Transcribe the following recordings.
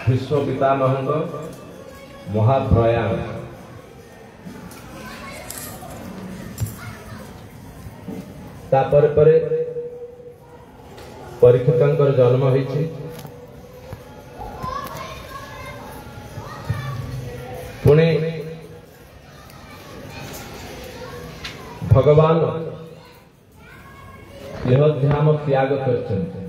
विश्व पितामह महाप्रयाण तापर परे परीक्षितंकर जन्म होइछि। पुणे भगवान यह ध्यान त्याग करछन्ति।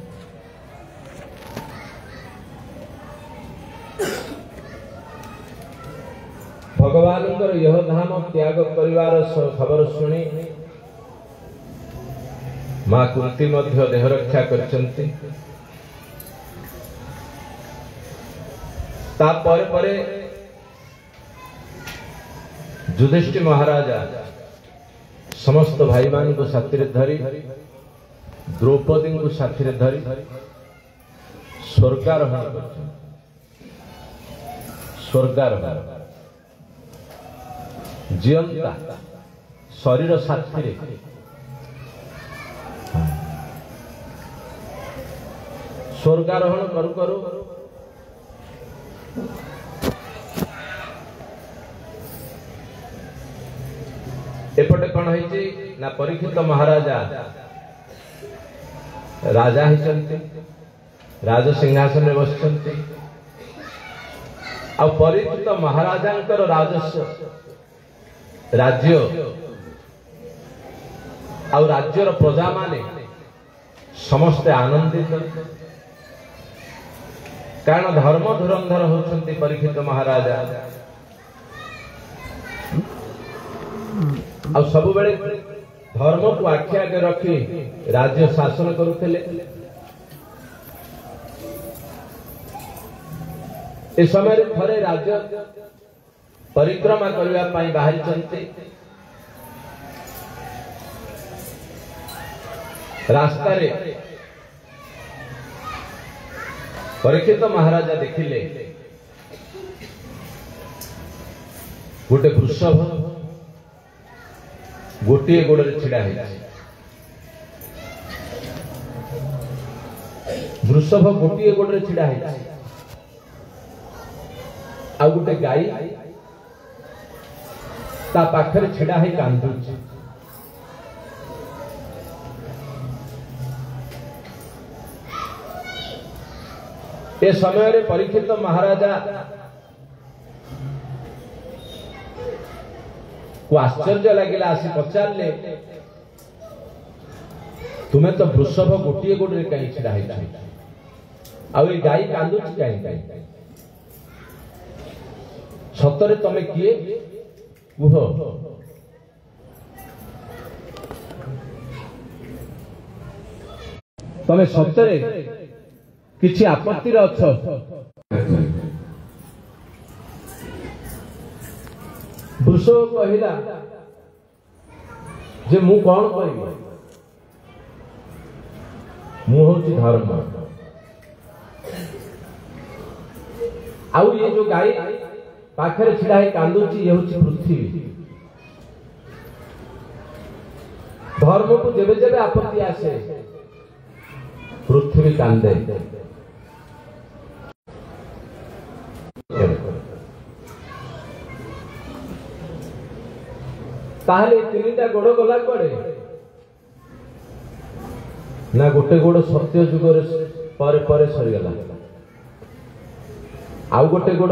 भगवान यह धाम त्याग करिवार खबर शुणी मां कुंती मध्य देह रक्षा करछन्ति। तापर परे युधिष्ठिर महाराजा समस्त भाई मान को साथी धरी द्रौपदी को साथी धरी स्वर्गारोहण कर स्वर्गारोहण जीवंता शरीर साथी स्वर्गारोहण करू करू एपटे कौन है ना परीक्षित महाराजा राजा होइछन्ति, राज सिंहासन में बसछन्ति। आ परीक्षित महाराजांकर राजस्व राज्य आ राज्यर प्रजा माने समस्ते आनंदित, कारण धर्म धुरंधर होछन्ति परीक्षित महाराजा। आ सब बेले धर्म को आखि आगे रखी राज्य शासन करुथिले। ए समय थरे राज्य परिक्रमा करबा पई बाहरी चलते। रास्ता रे परीक्षित महाराजा देखिले गोटे वृषभ गोटे गोड़े छिड़ा है। वृषभ गोटे गोड़े छिड़ा है आ गोटे गाई ता पाखरे छिड़ा है कांदुच। ए समय रे परीक्षित महाराजा को आश्चर्य लगे, आसी पचारे तुम्हें तो वृषभ गोटे गोड़े कहीं छिड़ा है गाई कांदुच कहीं सतरे तमे किए कुह? तमे सतरे किछि आपत्ति अछ? वृषभ कहला जे मु कौन करिबि, मु होछि धर्म। आउ ये जो गाई पाखरे छिड़ा है कांदुची ये होछि पृथ्वी। धर्म को जेबे जेबे आपत्ति आसे पृथ्वी कांदे। ताहले तीनटा गोड़ गला पड़े ना गोटे गोड़ सत्य जुग पर पर सरीगला, आउ गोटे गोड़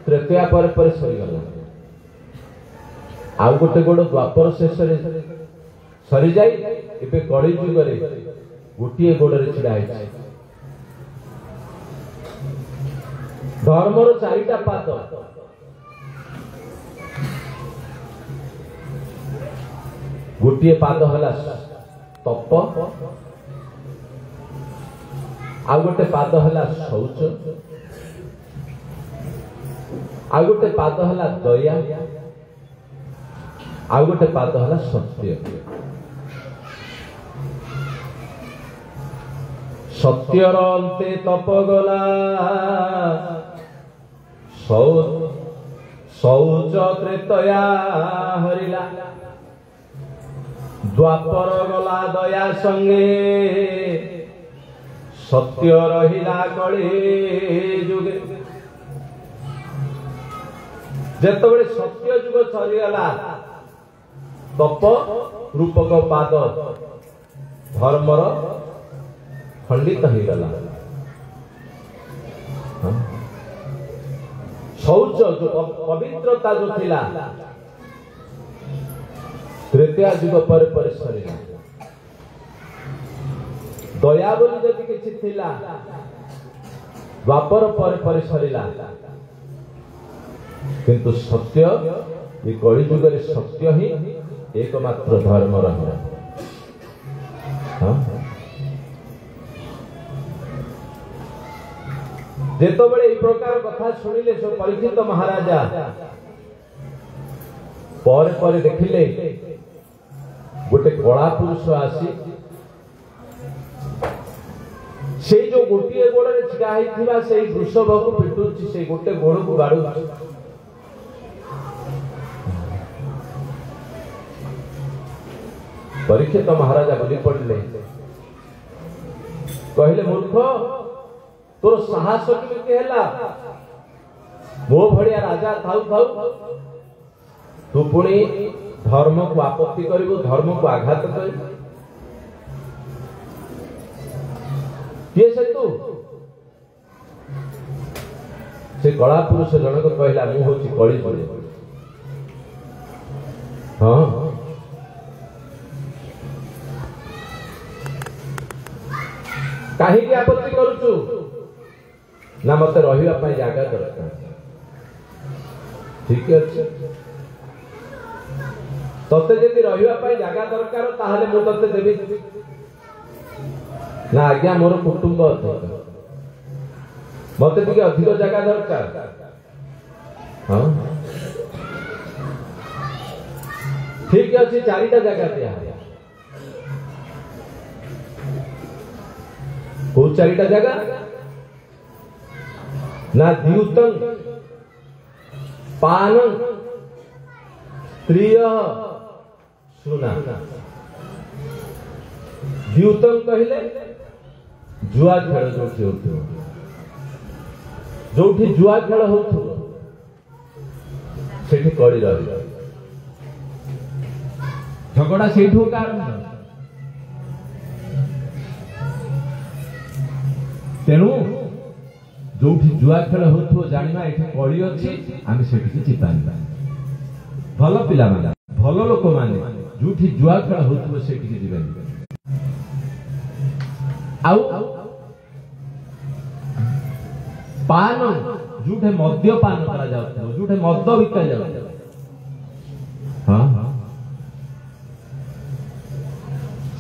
त्रेतया पर पर सरीगला, आउ गोटे गोड़ द्वापर शेष सरी जाई एबे कली जुग रे गोटे गोड़े छिड़ा है। धर्मर चारिटा पाद, गोटे पाद हला तप, आउ गोटे पाद हला शौच, आउ गोटे पाद हला दया, आउ गोटे पाद हला सत्य। सत्यर अंते तप गला, शौच त्रेतया हरिला, द्वापर गला दया संगे, सत्य रहिला कली जुगे। जेतबेले सत्य जुग सरीगला तप रूपक पाद धर्मर खंडित हो गला। शौच जो पवित्रता जो थिला तृतीय जुग पर सरीला। दया बोली जदि किछि थिला द्वापर पर सरीला। किंतु सत्य ये कलि जुग रे सत्य ही एकमात्र धर्म रहा। जेतबेले ए प्रकार कथा सुनिले सो परीक्षित महाराजा पर देखिले गोटे कला पुरुष आसी से जो गोटे गोड़े छिड़ा होता से वृषभ को पिटुची से गोटे गोड़ को गाड़ू। परीक्षित महाराजा बोली पड़े कहले मूर्ख तोर साहस केमिति हैला मो भड़िया राजा थाउ थाउ तू पुणी धर्म को आपत्ति करिबो धर्म को आघात करिबो किए से तू से कला पुरुष जनक कहला मु होची कली पड़े। हाँ कहीं आपत्ति करुचु ना मत रहिबा पई जागा दरकार। ठीक है तते जदि रहिबा पई जागा दरकार ताहले मु तते देबी ना आज्ञा मोर कुटुंब मत टिके अधिक जगह दरकार। हाँ ठीक अच्छे चारिटा जगह दिया को चारिटा जगह ना द्यूतं पानं स्त्रिय सुना। द्यूतं कहले जुआ खेल जो जुआ खेल हो कड़ी रही झगड़ा से तेणु जो जुआ खेल हो जाना ये कड़ी अच्छी आम से चिपा भल पिला भल लोक मैंने जो जुआ खेल हो से पान जो मद्यपान करा जो मद बिका जाऊ। हाँ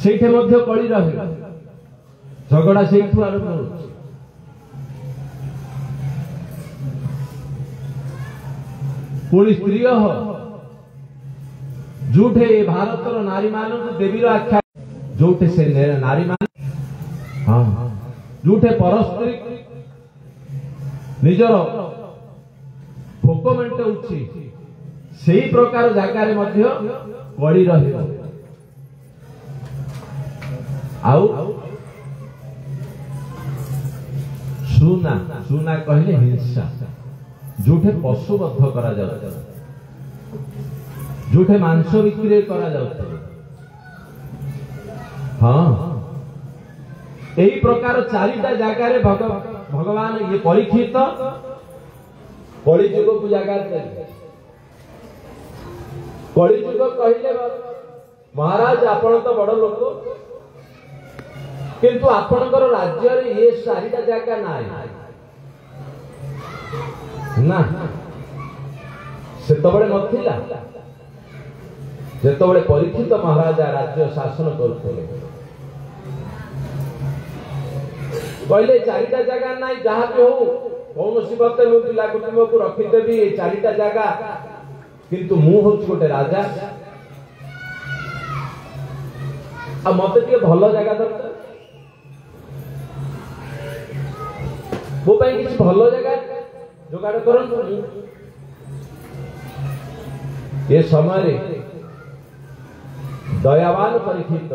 से कड़ी रहे झगड़ा से आरंभ हो। पुणी स्त्री जोठे भारतर नारी मान देवी आख्या जोठे से नारी मान हाँ जोठे परस्त्री निजर भोक मेटाऊँच से प्रकार जगार कड़ी रही सुना सुना कहले हिंसा जोठे पशुबद्ध करा जाउता जोठे मांस बिक्री करा जाउता। हाँ यही प्रकार चारिटा जगार भगवान ये परीक्षित कलिजुग को जगह कलिजुग कहले महाराज आपण तो बड़ लोक किंतु आपणकर राज्य रे ये चारिटा जगह ना सेतबेले नथिला जेतबेले परीक्षित महाराजा राज्य शासन करथले कहले चारिटा जगह ना जहाँ भी हो कौन सी बात मु पिला कुटुंब को रखिदेवी ये चारिटा जगह किंतु मु हूँ गोटे राजा आ मत भल जगह दरकार मो किसी भल जगह जोगाड़ कर ये समय दयावान परीक्षित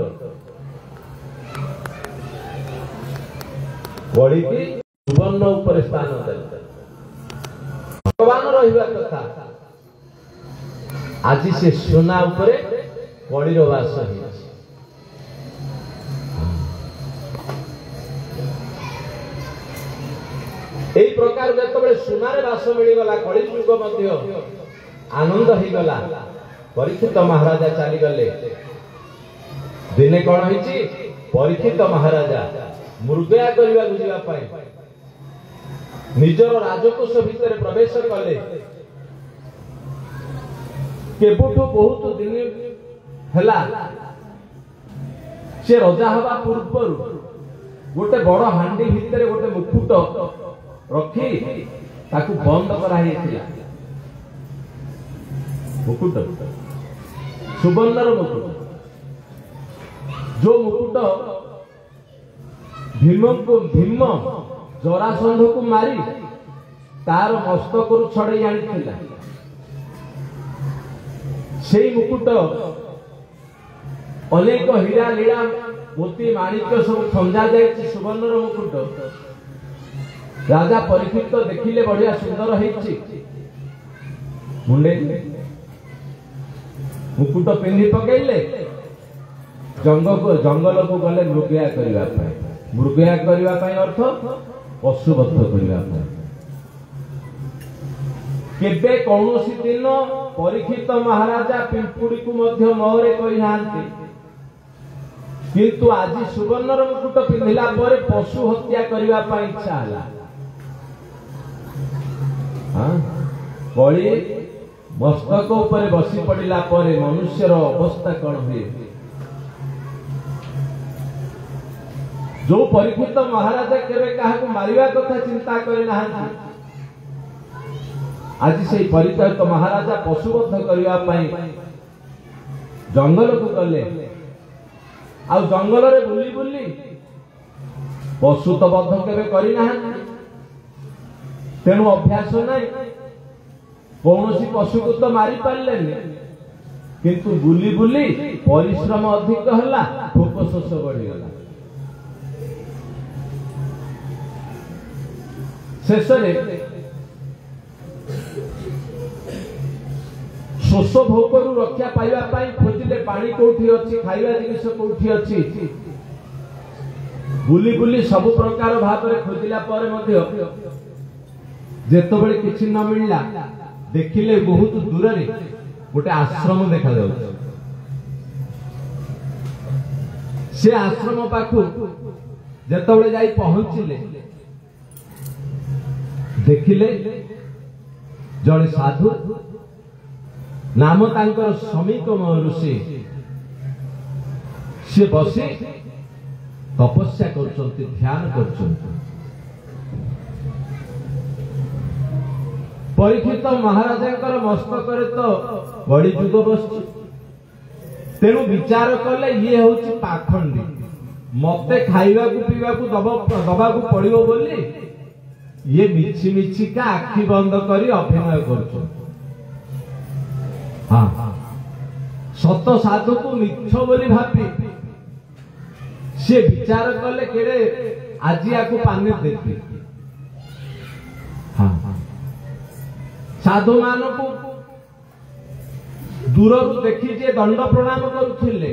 कड़ी की सुवर्ण उपर स्थान भगवान रहा कथा आज से सुना उपरे कलिर वास यही प्रकार जो सुनारे वास मिलगला कली युग आनंद हो गला। परीक्षित महाराजा चली गले। दिने कौन होइछि परीक्षित महाराजा मृगया करने निजर राजकोष भितर प्रवेश कले। केबुठु बहुत दिन हैला से रजा हवा पूर्व गोटे बड़ हांडी भितर गोटे मुकुट रखी ताकू बंद कराई। मुकुट सुवर्णर मुकुट जो मुकुट भीम जरासंध को मारी तार मस्तक छड़े आनी से मुकुट अनेक हीरा लीला मोती माणिक सब खंजा जाए। सुवर्णर मुकुट राजा परीक्षित देखिले बढ़िया सुंदर है मुंडे मुकुट पिंधि पकईले जंगल को गले मृगया करने। मृगया करने अर्थ पशुबद्ध करने। केबे कौनसी दिन परीक्षित महाराजा पिंपुड़ी को मध्य मोहरे कही नांती, किंतु आज सुवर्णर मुकुट पिंधिला पर पशु हत्या करने पर इच्छा है। कली मस्तक ऊपर बसी पड़िला पर मनुष्यर अवस्था कौन हुए। जो परीक्षित महाराजा केवे काहाकु मारिबा कथा चिंता करे नाहंती, आज से परीक्षित महाराजा पशुबद्ध करने पाई जंगल को गले। आ जंगल रे बुली बुली पशु तो बद्ध केवे करि नाहंती, तेणु अभ्यास नहीं। कौन सी पशु को तो मारी पारे, किंतु बुली बुली परिश्रम अधिक है, भोक शोष बढ़ीगला। शेष शोष भोक रक्षा पाइबा खोजिले पानी कोठी अच्छी, खाइबा जिनिस कोठी अच्छी, बुली बुली सब प्रकार भाव में खोजिला पर जेतबेले किछि न मिलला देखिले बहुत दूर रे गोटे आश्रम देखा जाउछ। से आश्रम पाखु जेतबेले जाई पहुंचिले देखिले जड़े साधु नाम तांकर समीक ऋषि से बसी तपस्या करछन्ति, ध्यान करछन्ति। परीक्षित महाराजा मस्तक तो बड़ी जुग बस, तेणु विचार कले ये हूँ पाखंडी, मते खाइबा को पीवा को दबा को पड़िबो बोली ये मिछि मिछि का आखि बंद करी अभिनय कर। हाँ सत साधु को मिछ बोली भाबी से विचार कले केड़े आज याकू पानी देती। हाँ साधु मान को दूर देखी जे दंड प्रणाम करुले,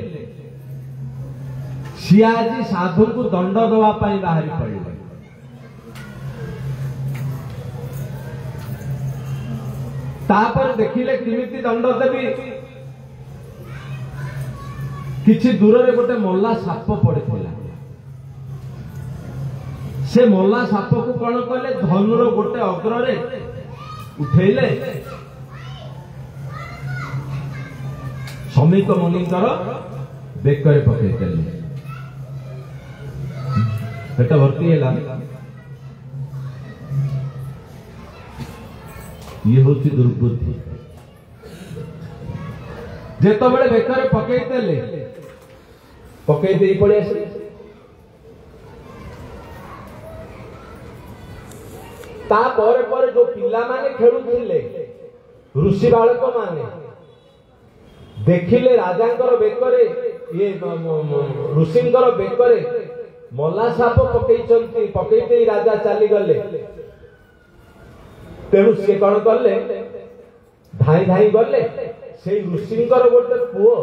सी आज साधु को दंड दवाई बाहरी पड़े। तापर देखिले किमिति दंड देवी, किछि दूर रे गोटे मल्ला साप पड़े। से मल्ला साप को कौन कले धनुर गोटे अग्र रे उठेले, समीक मुनिकर बेकरे पकईदेले, पेट भर्ती है। ये हूँ दुर्बुद्धि। जेतबेले बेकरे पकईदेले पकई दे पड़े आसे, तापर जो पिला माने खेलुथिले ऋषि बालक माने देखिले राजांकर बेकरे ये ऋषिंकर बेकरे मल्ला साप पकईचंती, पकई दे राजा चली गले। तेणु सी कौन कले धाई धाई गले से ऋषिंकर गोटे पुओ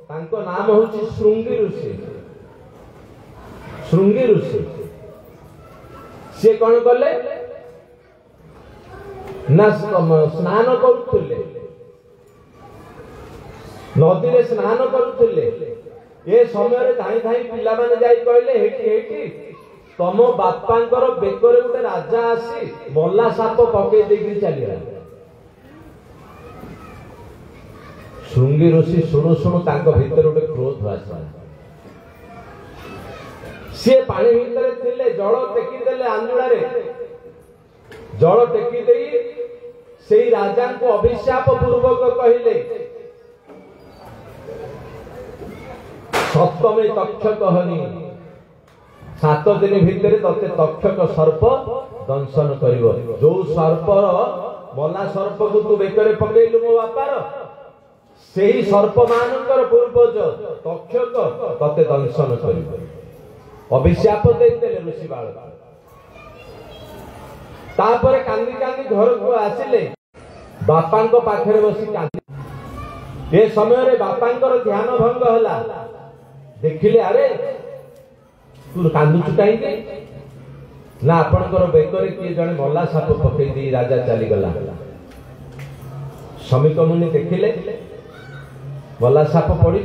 तांको नाम होची श्रृंगी ऋषि। श्रृंगी ऋषि से कौन कले ना स्नान करुले, नदी रे स्नान करुले। ए समय धाई धाई पिला माने जाई कहले हेठी हेठी तम बापांकर बेकरे गोटे राजा आसी मल्ला साप पकई देकी चलिया। श्रृंगी ऋषि शुणु शुणु तांको भीतर गोटे क्रोध आसला। सी पानी भितर थिले जल टेकी देले आंजुळारे, जल टेकी देई सेई राजा को अभिशाप पूर्वक कहले सप्तमे तक्षक हनी, 7 दिन भितर तते तक्षक सर्प दंशन करिवो। जो सर्पर मला सर्प को तू बेकरे पकेइलु मो बापार, सेही सर्प मानकर पूर्वज तक्षक तते दंशन करिवो। अभिशाप देइतेले ऋषि बालक। तापर कांदी कांदी घर को आसिले, बापांको पाखरे बसी कांदी। ए समय रे बापांकर ध्यान भंग होला। देखिले अरे तू कांदुचु काईके ना आपनकर बेकरे किए जने मल्ला साप पकई दी राजा चली गला। श्रमिक मुनि देखिले मल्ला साप पड़ी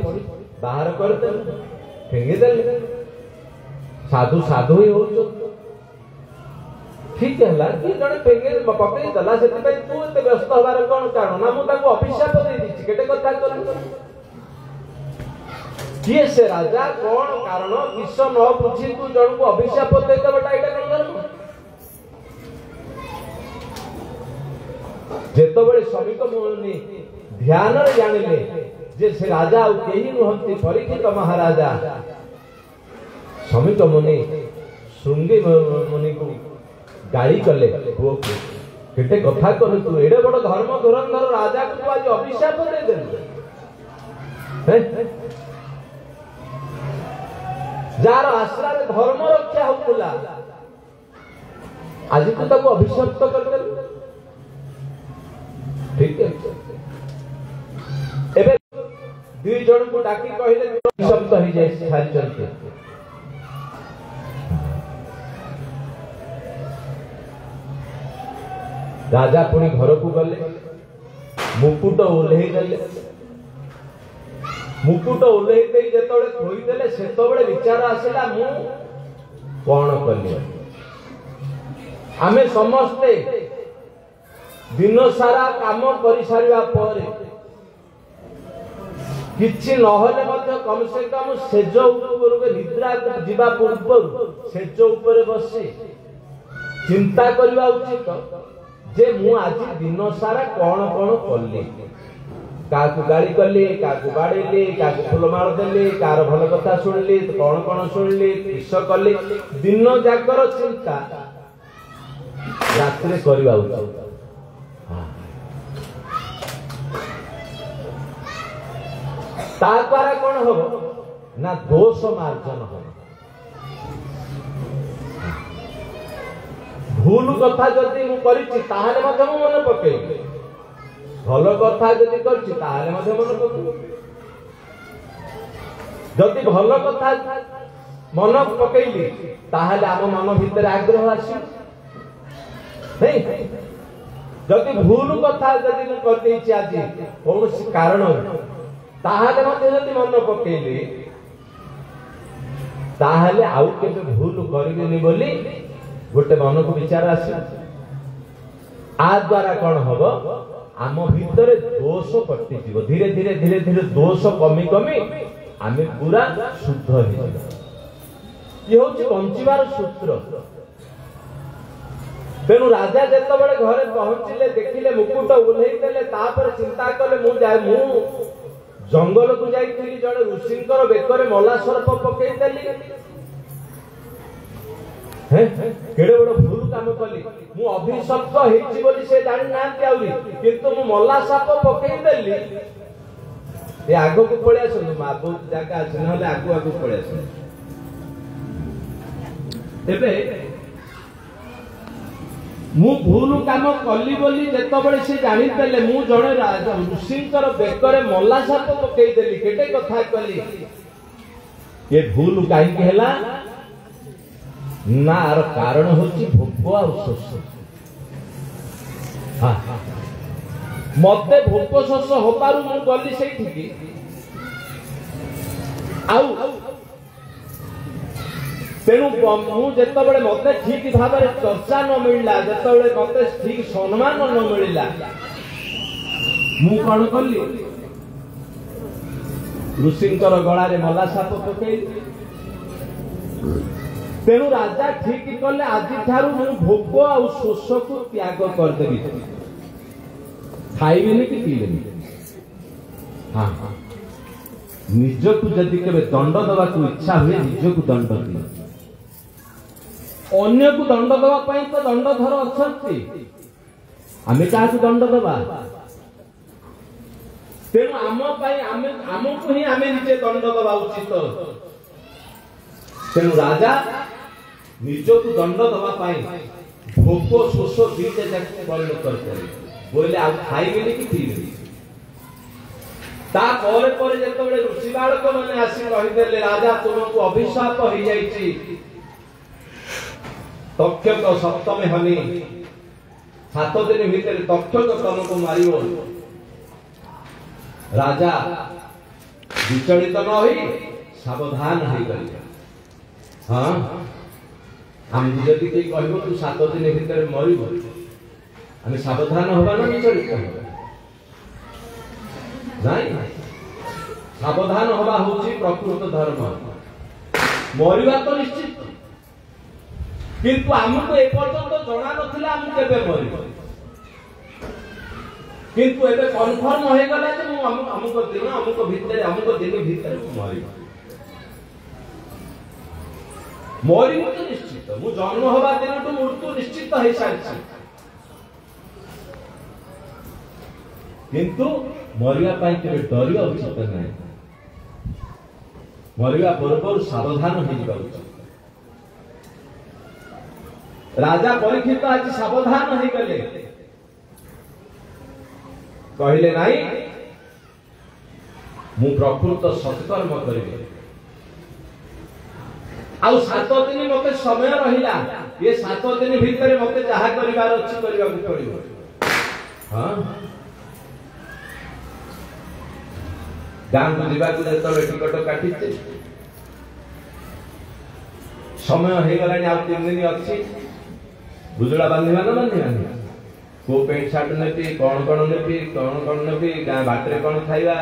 बाहर करते फेंगी देले। साधु साधु ही हो ठीक है कि जने फेंगे पकई दला से तू एते व्यस्त हबार कोन कारण ना मु ताको अभिशाप दे दिछि केटे कथा कर किए से राजा कौन कारण विष न बुझी तू जन को अभिशाप दे देबटा एटा कोन धर्म। जेतबेले श्रमिक मुनि ध्यान रे जानिले जे से राजा आ केही नहंती परीक्षित महाराजा। श्रमिक मुनि श्रृंगी मुनि को गाड़ी कले पुओ को केटे कथा कर तू एडे बड़ धर्म धुरंधर राजा को तू आज अभिशाप दे देलु। जार आश्रा रे धर्म रक्षा होतला आज तो ताको अभिशप्त कर देलु। ठीक है एबे दुई जन को डाकी कहिले अभिशप्त हो जाय सारी चलते। राजा पुणी घर को गले, मुकुट ओल्हेई देले। मुकुट ओल्हेई देई जेतबेले थोई देले सेतबेले विचार आसिला मु कोन कली। आमे समस्ते दिन सारा काम करि सारिबा परे किछि नहले मध्य कम से कम सेज ऊपर निद्रा जीवा पूर्व सेज ऊपर बसी चिंता करबा उचित जे मु आज दिन सारा कौन कौन कली। काकू गाड़ी कली, काकू बाड़ेली, काकू फुलमाल देली, कार भल कथा शुणली, कौन कौन शुणली, किस कली। दिन जाकर चिंता रात्रि करबा उचित। ता द्वारा कौन हो ना दोष मार्जन हो। भूल कथा जदि मु करिछि ताहाले मधे मु मन पकेइबी, भल कथा जदि करछि ताहाले मधे मन पकेइबी। जदि भल कथा मन पकेइली ताहाले आम मन भितर आग्रह आसी नहीं। जदि भूल कथा जदि मु कर देछि आज कौन कारण ताहाले मधे जदि मन पकेइली ताहाले आउ केबे भूल करिबेनी बोली गोटे मन को विचार आस। आ द्वारा कौन हम आम भीतर दोष कटि जीव। धीरे धीरे धीरे धीरे दोष कमी कमी आम पूरा शुद्ध हो। ये हूँ बंचार सूत्र। तेणु राजा जितेबाला घरे पहुंचले देखिले मुकुट ओल्हेई देले, तापर चिंता कले मु जंगल को जाइथिली जड़े ऋषिंकर बेकरे मला सर्प पकई देली। केड़े बड़ भूल काम कली मु अभिशप्त हेछि बोली से जानि नांती आउरी किंतु मु मल्ला साप पकई देली। ए आगो को पळे आसनु मा बहुत जागा अछि नहले आगो आगो पळे आसनु। एबे मु भूल काम कली बोली जेतबेले से जानि देले मु जणे ऋषिंकर बेकरे मल्ला साप पकई देली केटे कथा कली ये भूल काई केला ना आर कारण होची भोग आ शोष मते भोग शोष होबारु मु गली सेठी की आउ तेणु मुझे मत ठीक भाव चर्चा न मिलला जिते मत ठीक सम्मान न मिलला मु कौन कली ऋषिंकर गलार मला साप पकई तेणु राजा ठीक कले आज भोग आ शोष को त्याग करदेवी खाइबेनि कि पीबेनि हाँ निजक जदि के दंड दवा इच्छा हुए निजक दंड दिए अन्य को दंड दवा तो दंडधर अच्छा आम क्या दंड दवा तेणु आमको ही आम निजे दंड दवा उचित तेणु राजा निजक दंड दवा भोग शोष दीटे जाके परिणत कर बोले आ खाइबेनि कि पीबेनि जिते ऋषि बालक मैंने आसी कहीदे राजा तुमको अभिशाप हो जाइए तक्षक सप्तमे हनी 7 दिन भीतर तक्षक तुमको मारिब राजा विचलित न होई सावधान हो गए हाँ आम जदि कही कहब तू 7 दिन भीतर मरिब आम सावधान हवा ना विचलित नहीं सावधान हवा हूँ प्रकृत धर्म मरिबा तो निश्चित किंतु आमको एपर्यंत जना नथिला आम केबे मरिब किंतु एबे कन्फर्म हो गला जे मु अमुक दिन भीतर मरिब तो निश्चित मु जन्म हवा दिन तो मृत्यु निश्चित हो सारी किंतु मरिया केवे डरिया उचित नहीं मरिया पूर्व सावधान हो उचित राजा परीक्षित आज सावधान हो गले कहले नहीं मु प्रकृत सत्कर्म करी आउ 7 दिन मते समय रहिला ये 7 दिन भीतर मते जहा करिवार अछि करिवा पड़िबो हां गाँव को जीवाक जो टिकट काटी समय हो गला 3 दिन अच्छी बुजुड़ा बांधा ना बांधा को पेंट सार्ट नेबी कौन नेबी कौन नेबी गाँ बाटर कौन खाइबा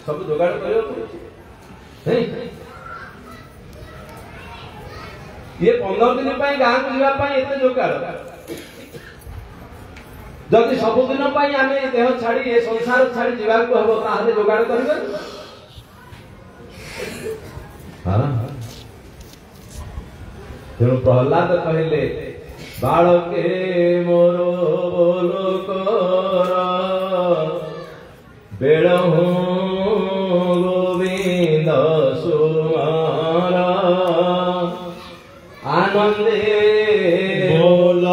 सब जोगाड़ कर ये 15 दिन गाँ को जावाई जोगाड़ जदि सबुदिन आम देह छाड़ी ए संसार छाड़ी जावाक हम ताहले जोगाड़ करिबे तेणु प्रहलाद कहले बालके मोर बोलो कर बेड़ गोविंद सुमार आनंदे बोल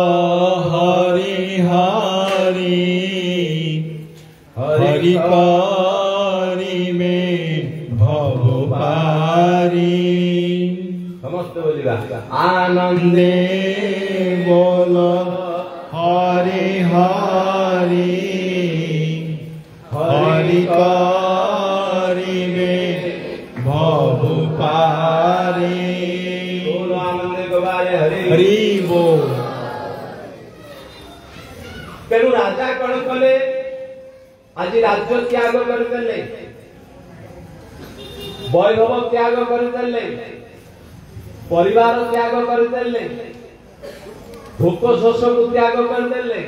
हरि हरि हरि पारी में भव पारी समस्त बोलिबा आनंदे बोल हरि हरि हरि पारी में भव पारी बोल आनंदे गोबारे हरि बोल तेणु राजा कौन कले आज राज्य त्याग करदेले वैभव त्याग करदेले परिवार त्याग करदेले भोक शोष को त्याग करदेले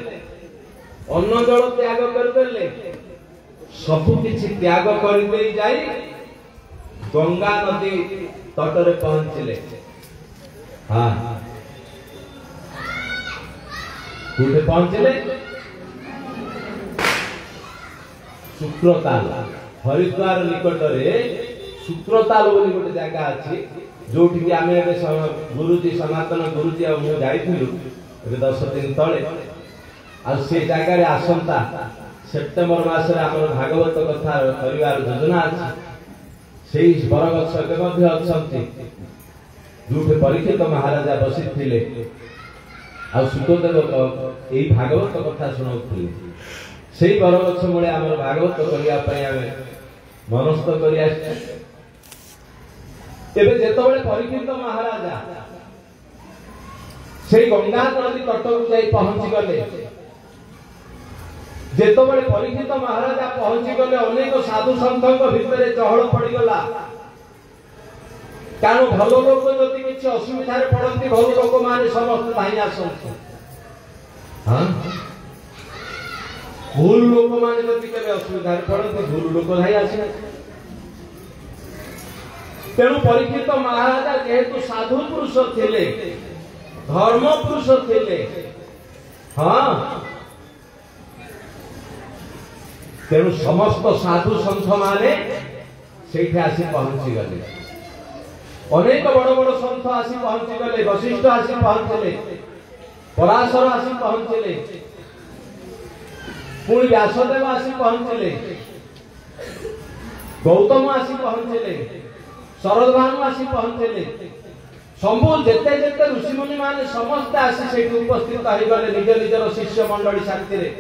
अन्न जल त्याग करदेले सबु किछि त्याग करदे जाई गंगा नदी तटरे पहुंचले हाँ कोठे पहुंचले शुक्रताल हरिद्वार निकटरे शुक्रताल बोली गोटे जगह अच्छी जो आम गुरुजी सनातन गुरुजी जाइलु 10 दिन तले आ से जगह आसंता सेप्टेम्बर मास रे हमर भागवत कथा परिवार योजना अछि सेही बरगछ के मध्य अछंती जोठे परीक्षित महाराजा बसिथिले आ सुतदेव एई भागवत कथा सुनाउथिले सेही बरगछ मूले हमर भागवत करिया पई आमे मनस्थ करि आछि। एबे जेतबेले परीक्षित महाराजा से गंगा नदी तटक जाई पहुंची गले जेतबेले परीक्षित महाराजा पहुंची गले अनेक साधु संतक भितरे चहल पड़ी गला कारण भल लोक जदि किछि असुविधा रे पड़ती भल लोक माने समस्त धाई आसंती हां भूल लोक माने जदि केबे असुविधा रे पड़ती भूल लोक धाई आसे तेणु परीक्षित महाराजा जेहेतु साधु पुरुष थिले धर्म पुरुष थिले हां तेणु समस्त साधु संत माने सेठी आसी पहुंची गले अनेक बड़ बड़ संत आसी पहुंची गले वशिष्ठ आसी पहुंचले पराशर आसी पहुंचले पुणी व्यासदेव आसी पहुंचले गौतम आसी पहुंचले शरदभानु आसी पहुंचले सबु जेते जेते ऋषिमुनि माने समस्त आसी सेठी उपस्थित हो गले निज निजर शिष्य मंडली शांति रे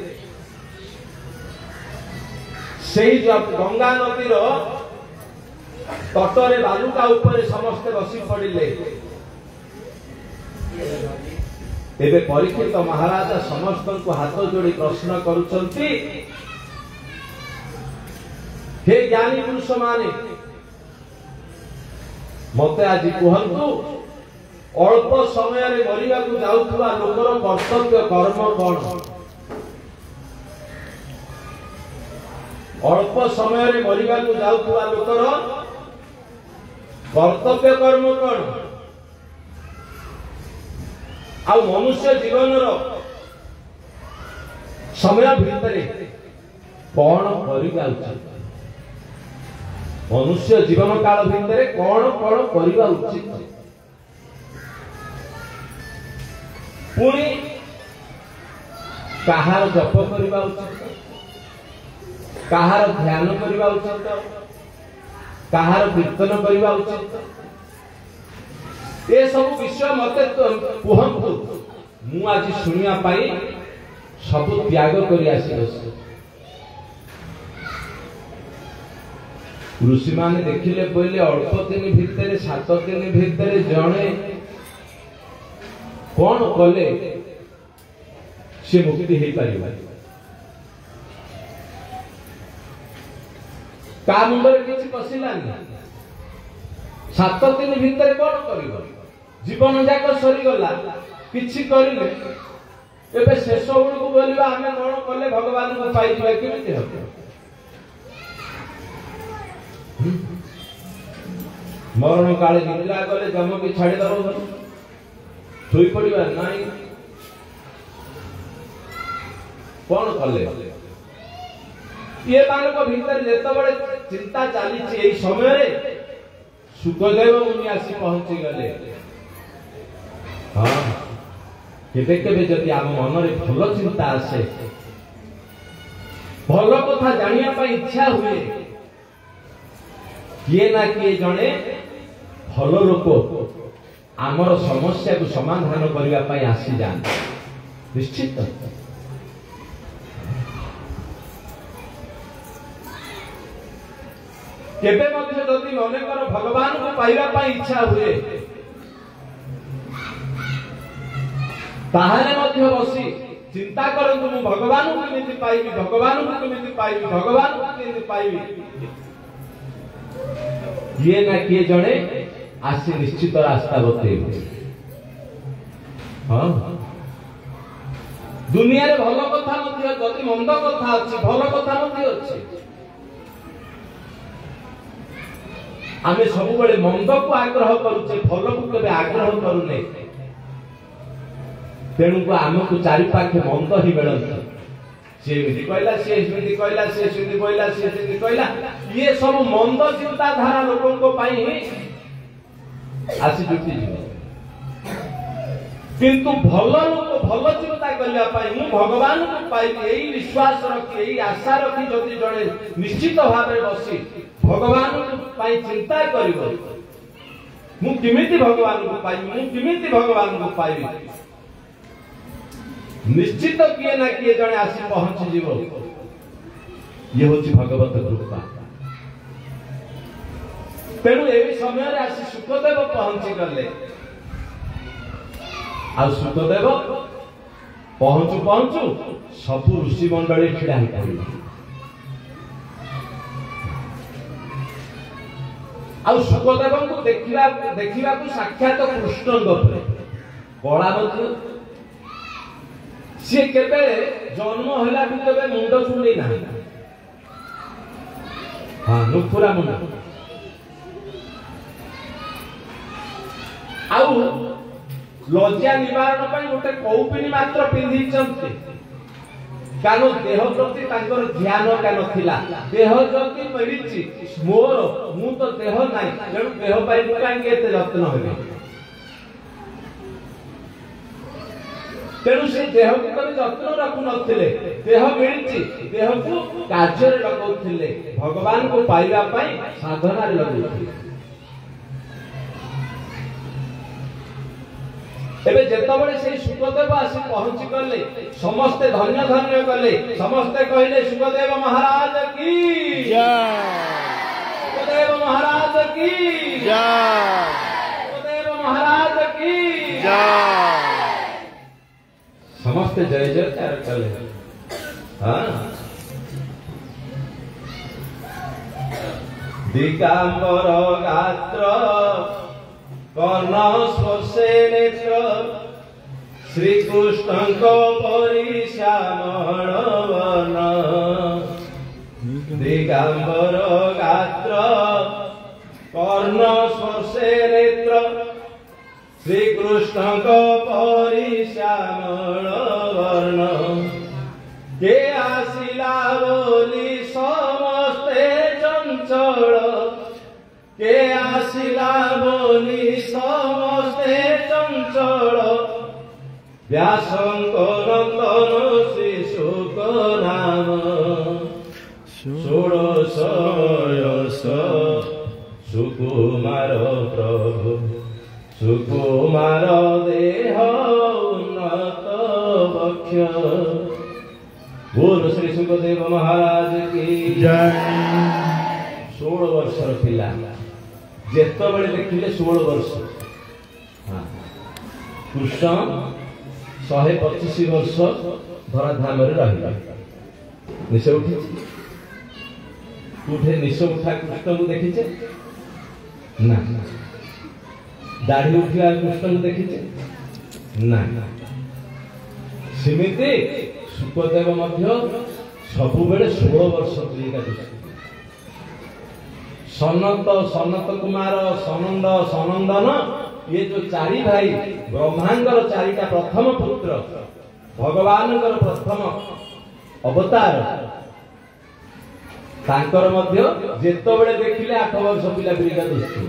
सेही गंगा नदीर तटरे बालुका उपरे समस्ते बसी पड़िले। एबे परीक्षित महाराजा समस्त को हाथ जोड़ी प्रश्न करुचंती हे ज्ञानी पुरुष माने मते आज कहंतु अल्प समय रे मरिबा को जाउथवा लोकर कर्तव्य कर्म कोन अल्प समय रे मरिबा को जाउथवा लोकर कर्तव्य कर्म कोन आ मनुष्य जीवन रो समय भितरे कोन करिबा उचित मनुष्य जीवन काल भितरे कोन कोन करिबा उचित पुणी कहार जप करिबा उचित कहार ध्यान करिबा उचित कहार कीर्तन करिबा उचित ए सब विषय मते कहंतु मु आज सुनिया पाई सब त्याग करि आसी ऋषि माने देखिले पहिले अल्प दिन भितरे 7 दिन भितरे जणे कोन कले से मुक्ति हे परिबा का मुंडरे किछि पसिलानी 7 दिन भितरे कोन करिवो जीवन जाक सरी गला किछि करिले एबे शेष बेलू बोलिबा हमें कोन कले भगवान को पाई जिबा केमिति हबो मरण काले निद्रा गले जम की छाड़ी दबो सोई पड़िबा नाही कोन कले ये मानक भीतर जेत बड़े चिंता चली एई समय रे सुखदेव मुनि आसी पहुंची गले हां केबे केबे जदि आम मन रे भलो चिंता आसे भलो कथा जानिया पई इच्छा हुए किए ना किए जणे भलो लोक आमर समस्या को समाधान करने पाई आसी जान निश्चित केबे मध्य जदि अनेकर भगवान को पाइबा पाई इच्छा हुए ताहारे मध्य बसी चिंता करंतु मु भगवान को केमिति पाइबी भगवान को केमिति पाइबी भगवान को केमिति पाइबी ये ना किए जणे आसी निश्चित रास्ता बतेइबे हां दुनिया रे भलो कथा मध्य जदि मंद कथा अछि भलो कथा मध्य अछि आमे सब बेले मंद को आग्रह करूचे भलो को केबे आग्रह करूने तेणु को आमको चारि पाखे मंद ही बेलंत से विधि कहला से विधि कहला से विधि कहला से विधि कहला ये सब मंद चिंता धारा लोगों को पाई आसी जुटी जीव किंतु भल लोक भल चिंता करने मु भगवान को पाइबी यही विश्वास रखी यही आशा रखी जदि जड़े निश्चित भाव बसी भगवान चिंता कर भगवान को पाइबी भगवान को पाइबी निश्चित किए ना किए जड़े आसी पहुंची जीव ये होची भगवत कृपा। तेणु ए समय आसी सुखदेव पहुंची गले आ सुखदेव पहुंचु पहुंचु सबु ऋषि मंडली छिड़ा ही आ सुखदेव को देखा साक्षात कृष्ण कला सी केबे जन्म होला भी केबे मुंड चुली ना हाँ नुखुरा मुंड आउ लज्जा निवारण पर गोटे कौपिनी मात्र पिंधि कारण देह प्रति ध्यान का नथिला देह जदि मिली मोर मु तो देह नहीं तेणु देह पाई कहीं जत्न हेबे तेणु से देह को कभी जत्न रखु नथिले देह मिली देह को कार्य लगौथिले भगवान को पाइबा पई साधना लगौथिले। एबे जेतबेले से सुखदेव आसी पहुंची गले समस्ते धन्य धन्य कले समस्ते कहले सुखदेव महाराज की जय सुखदेव महाराज की जय सुखदेव महाराज की जय समस्ते जय जयकार कले। हाँ दिगंबर गात्र कर्ण स्पर्शे नेत्र श्रीकृष्ण परि श्यामल वर्ण दिगंबर गात्र कर्ण स्पर्शे नेत्र श्रीकृष्ण परि श्यामल वर्ण के आसिला बोली समस्ते चंचल के आसिला बोली समस्ते चंचल व्यासंकर शिशुक नाम षोडश सुकुमार प्रभु सुकुमार देह उन्नत वक्ष। बोल श्री सुखदेव महाराज की जय। 16 वर्षर पिला जेतबेले देखिले 16 वर्ष हाँ कृष्ण 125 वर्ष धराधाम रहा निश उठी उठे निश उठा कृष्ण को देखीचे ना दाढ़ी उठा कृष्ण को देखीचे ना सेमिति सुखदेव मध्य सबुबेले 16 वर्ष प्रियका सनत सनत कुमार सनंद सनंदन ये जो चारि भाई ब्रह्मांडर चारिटा प्रथम पुत्र भगवान प्रथम अवतार तांकर मध्य जेतबेले देखिले 8 वर्ष पिला प्रियका दृष्टि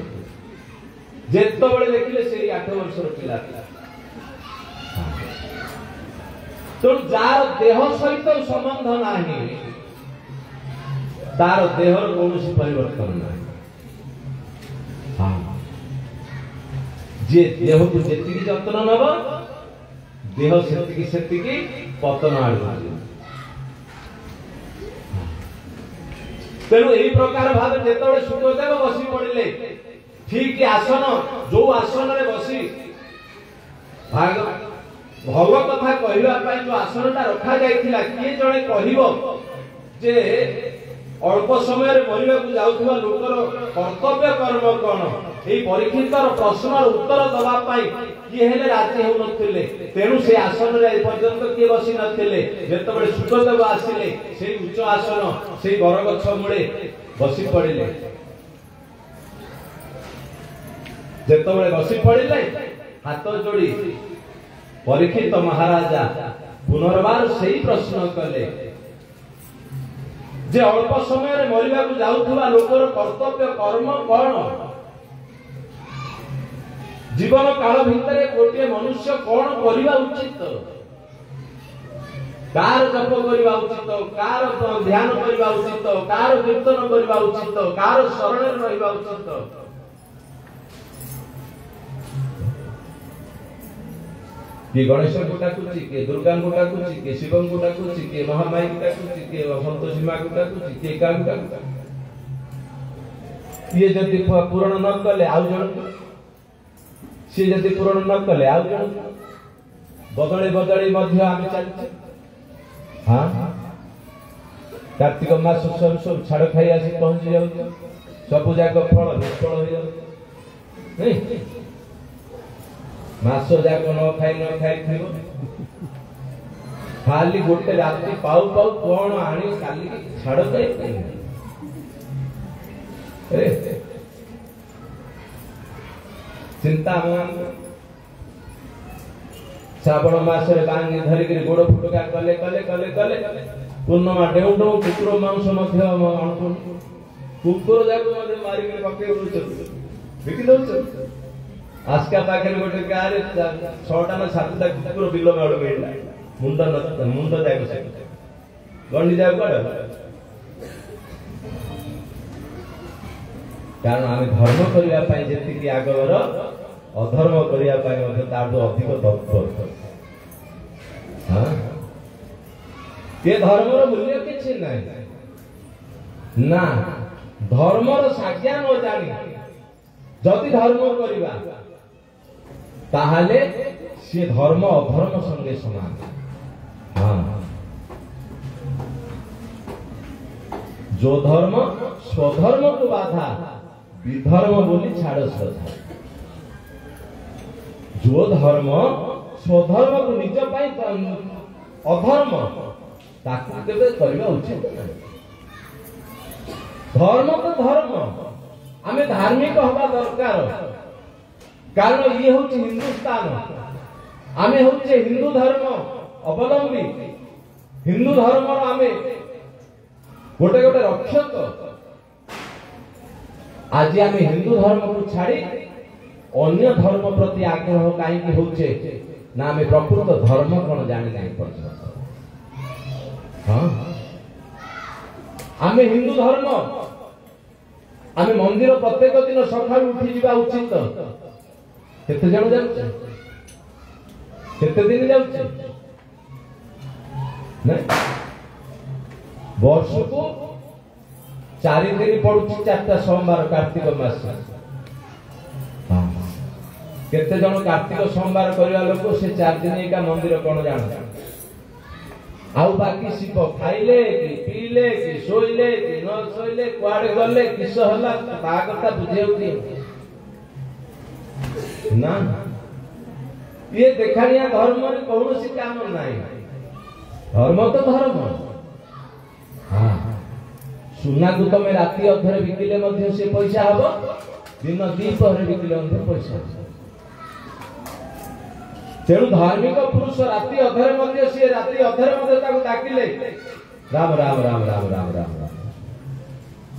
जेतबेले देखिले से 8 वर्षर पिला तो जार देह सहित संबंध नाही तार देहर कौन परिवर्तन ना हाँ जे देह को जेतिकी जत्न नब देह सेतिकी पतन आड़ तेणु यही प्रकार भाव जेतबेले सुखदेव बसी पड़िले ठीक आसन जो आसन रे बसी भव कथा कहवा जो आसनटा रखा जाइथिला किए जणे कहिबो जे अल्प समय मरवा जाऊा लोकर कर्तव्य कर्म कौन ये परीक्षितर प्रश्नर उत्तर दवाई किए हेले राजी हो नथिले तेणु से आसन रे पर्यंत किए बसी नथिले जेतबेले सुखदेव आसिले से उच्च आसन से बरगछ मूले बसी पड़िले जेतबेले बसी पड़िले हाथ जोड़ी परीक्षित महाराजा पुनर्बार से प्रश्न कले जे अल्प समय मरवा जाऊा लोकर कर्तव्य कर्म कौन जीवन काल भितर गोटे मनुष्य कौन करवा उचित कार जप करवा उचित कार ध्यान करवा उचित कार कीर्तन करवा उचित कार शरण रहिबा उचित किए गणेश को डाकुची किए दुर्गा को डाकुची किए शिव को डाकुची किए महामाई को डाकुची किए संतोषी माँ को डाकुची किए का किए जदि पूरण न कले आउ जन सी जदि पूरण न कले आउ जन बदले बदले मध्य आमे चलते हाँ कार्तिक मास सब छाड़ खाई आसी पहुंची जाऊ सब जाक फल निष्फल हो जाऊ मास जाक न खाई थी खाली गोटे राति पाऊ पाऊ कौन आनी काली छाड़ खाई चिंता श्रावण मासरे बांगी धरिक गोड़ फुटका कले कले कले कले पूर्णमा डेउ डेउ कुकुर मांस मध्य कुकुर जाक मारिक पके बिकी दौर आस्का पाखे गोटे गाँव में 6टा ना 7टा कुकुर बिल मेड़ मिलला मुंड जाक गंडी जाक कारण आम धर्म करने जी आगर अधर्म करने अधिक तत्पर हाँ ये धर्मर मूल्य किसी ना धर्मर साज्ञा न जानी जदि धर्म करवा ताहले सी धर्म अधर्म संगे समान हाँ जो धर्म स्वधर्म को बाधा विधर्म बोली छाड़ श्रद्धा जो धर्म स्वधर्म को निज अधर्म ताकू केबे करबा उचित धर्म तो धर्म आमे धार्मिक हवा दरकार कारण ये होची हिंदुस्तान आमे होचे हिंदू धर्म अवलंबी हिंदू धर्म आमे गोटे गोटे रक्षक आज आम हिंदू धर्म को छाड़ी अन्य धर्म प्रति आग्रह कहीं होचे ना आम प्रकृत धर्म कौन जानी नहीं पर्यंत हाँ आम हिंदू धर्म आम मंदिर प्रत्येक दिन सका उठी जावा उचित केते जण जाउछे केते दिन जाउछे नहीं वर्ष को 4 दिन पड़ुची 4टा सोमवार कार्तिक मास केते जण कार्तिक सोमवार करवा लोक से 4 दिन का मंदिर कौन जान आउ बाकी शिव खाइले कि पीले कि सोइले कि न सोइले कुआडे गले किस हला ता कथा बुझेउती ना ये देखानिया धर्म रे कौन सी काम नाही धर्म तो धर्म हाँ सुना को तुम राति अधरे बिकिले मध्य से पैसा हबो दिन दीपहरे बिकिले मध्य पैसा तेणु धार्मिक पुरुष राति अधरे मध्य से राति अधरे मध्य ताको डाकिले राम राम राम राम राम राम राम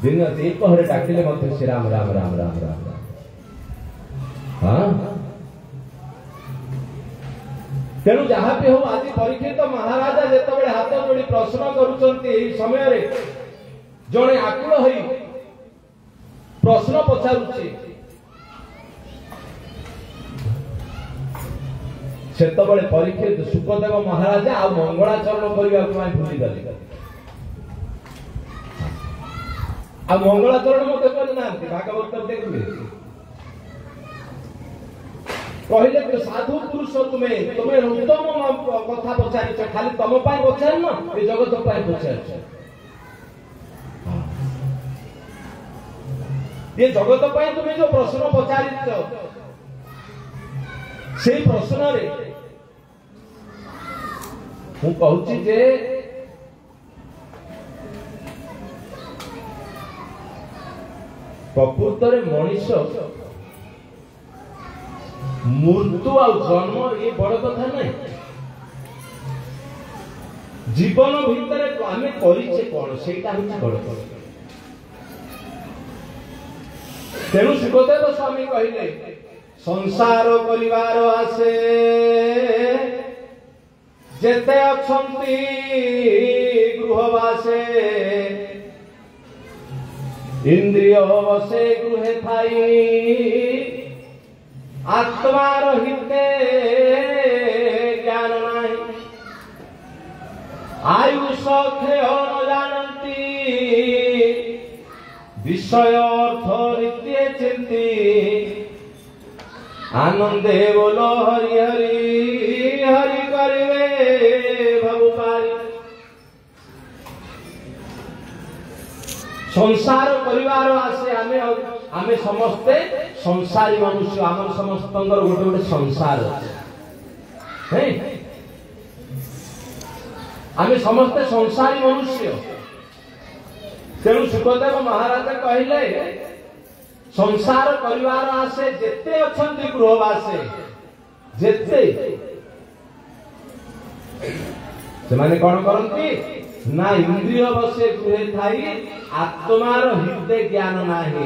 दिन दीपहरे डाकिले मध्य से राम राम राम राम राम हाँ तेणु जहाँ भी हो आज परीक्षित महाराजा जेतबेले हाथ जोड़ी प्रश्न करूचंती एही समय रे जणे आकुल होई प्रश्न पचारुछि सेतबेले परीक्षित सुखदेव महाराजा आ मंगलाचरण करबा ପାଇଁ भूली गले आ मंगलाचरण मते कर नांती भागवत देखबे कहले कि साधु पुरुष तुम्हें उत्तम कथा पचारिछ खाली तम पाई पचार न ए जगत पाई पचारिछ ये जगत पाई तुम्हें जो प्रश्न पचारिछ से प्रश्न रे हूँ कहूची जे प्रकृत रे मनीष मृत्यु आ जन्म ये बड़ कथा नहीं जीवन भितर आम करिछे कोन सेटा होछि बड़ कथा तेणु सुखदेव स्वामी कहले संसार परिवार आसे जेते अछंती गृहवासे इंद्रिय बसे गृहे थाई आत्मार हिते ज्ञान नाही आयुष खेय न जानती विषय अर्थ नित्य चिंती आनंदे बोलो हरि हरि हरि करिवे भवपारी संसार परिवार आसे आमे समस्ते संसारी मनुष्य आम समस्त गोटे गोटे संसार है आमे समस्ते संसारी मनुष्य तेणु सुखदेव महाराज कहले संसार परिवार आसे जेते अछंती गृहवासे जेते से माने कौन करंती ना इंद्रिय बसे गृहे थाई आत्मार हृदय ज्ञान नाही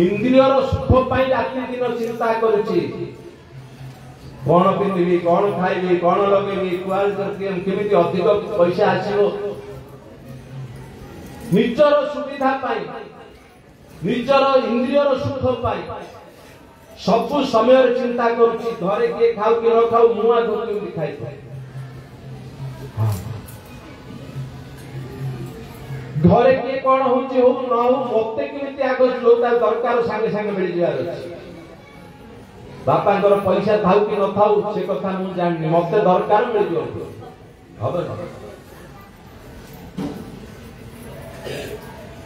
इंद्रियर सुख पाई राति दिन चिंता करुची कौन पिंधिबी कौन खाइबी कौन लगेबी कुआल केमिति अधिक पैसा आसीबो निजर सुविधा पाई निजर इंद्रियर सुख पाई सब समय चिंता करुची घरे किए खाऊ कि न खाऊ मुआ धोके खाई घरे किए कौन होची हो न हो मते केमिति आगो जोता दरकार संगे संगे मिल जाय अछि बापा कर पैसा थाऊ कि न थाऊ से कथा मु जाननी मते दरकार मिल जो हबे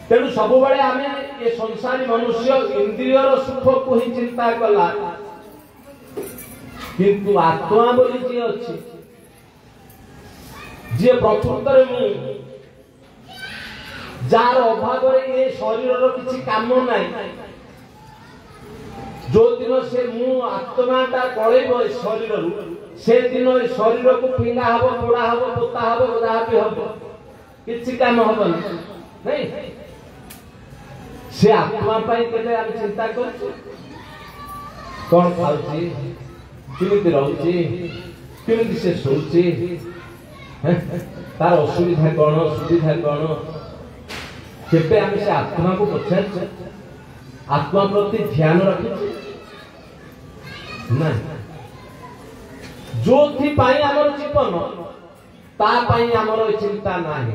तेणु सब बड़े आमे ये संसारी मनुष्य इंद्रियर सुख को ही चिंता कला किंतु आत्मा बोली जी अछि जे प्रकृत रे मु जार अभाव रे ये शरीर रो किछि काम नाही जो दिन से मु आत्माटा कळेबो शरीर रु से दिन शरीर को फिंगा हबो पोड़ा हबो पोता हबो गदा भी हबो किछि काम हबो नहीं से आत्मा पाई केते हम चिंता करछु कोन खाउची किमिति रहउची किमिति से सोउची तार असुविधा कोन सुविधा कोन केते हम से आत्मा को पछाछ आत्मा प्रति ध्यान रखिछु ना जो थी पाई हमर जीवन ता पाई हमर चिंता नाही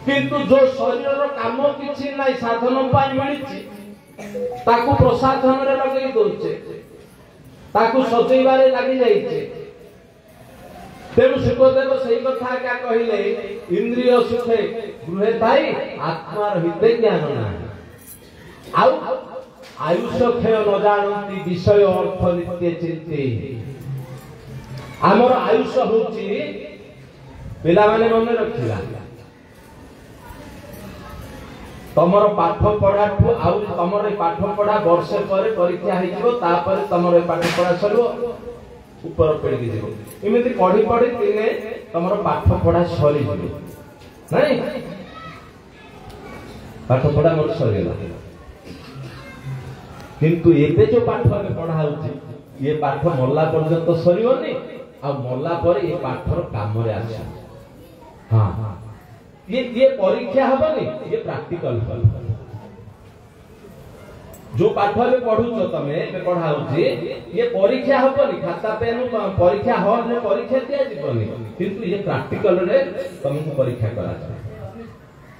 किंतु जो शरीर काम किछि नाही साधन पाई मिलिछि ताकू प्रसाधन रे लगेई दोचे ताकू सजैबारे लागि जाइछे तेणु सुखदेव सही कथा क्या कहिले इंद्रिय सुखे गृहे थाई आत्मार हृदय ज्ञान नाही आउ आयुष खेय न जानती विषय अर्थ नित्य चिंती हमर आयुष होची पिला माने मन रखिला तमर पाठ पढ़ा ठू आउ तमर पाठ पढ़ा वर्षे पर परीक्षा हेजिबो तापर तमर पाठ पढ़ा सरबो ऊपर पड़ी जीवो एमिति पढ़ी पढ़ी दिने तमर पाठ पढ़ा सरी जीवो नहीं पाठ पढ़ा मोर सरी गेला किंतु एबे जो पाठ में पढ़ा होची ये पाठ मल्ला पर्यंत सरीबोनी आ मल्ला पर ये पाठर काम रे आसे हां ये परीक्षा हबनी ये प्रैक्टिकल हबनी जो पाठ में पढुछो तमे पे पढ़ा होची ये परीक्षा हबनी खाता पेन परीक्षा हॉल में परीक्षा दिया जीवनी किंतु ये प्रैक्टिकल रे तुमको परीक्षा करा जाय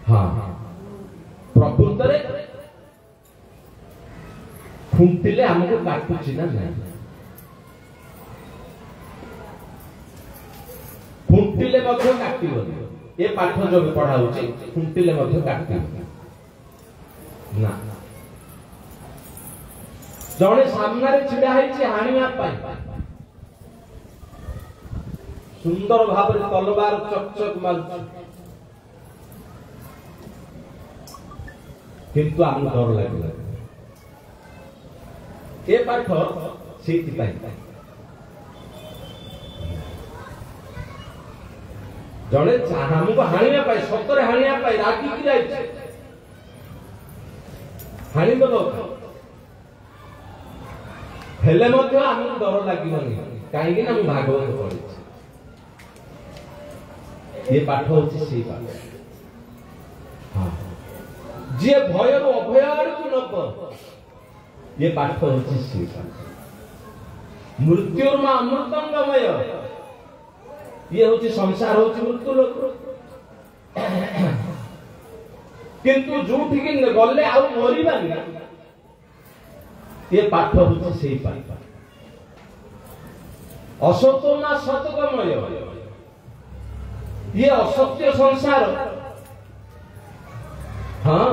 हां प्रकृत रे खुंटिले हमको काटुची ना नहीं खुंटिले मध्य काटिबो ये पाठ जो पढ़ा होची खुंटिले मध्य काटिबो ना जणे सामने रे छिडा हैची हानिया पाई सुंदर भाव रे तलवार चकचक मार किंतु हम डर लागला ये पाठ सीखि पाई जड़े हमको हानिया पाई सतरे हानिया पाई रागी की जाए हानि दब हेले मध्य हमको डर लागबनी काहेकि ना भागवत पढ़ी ये पाठ होची से पाठ हां जे भय रो अभय आड़कु नब ये पाठ होची से पाठ मृत्युर्मा अमृतंगमय ये होची संसार होची मृत्यु लोक किंतु जोठी कि गले आ मरिबानी ये पाठ होची से पाठ असतोमा सतगमय ये असत्य संसार हाँ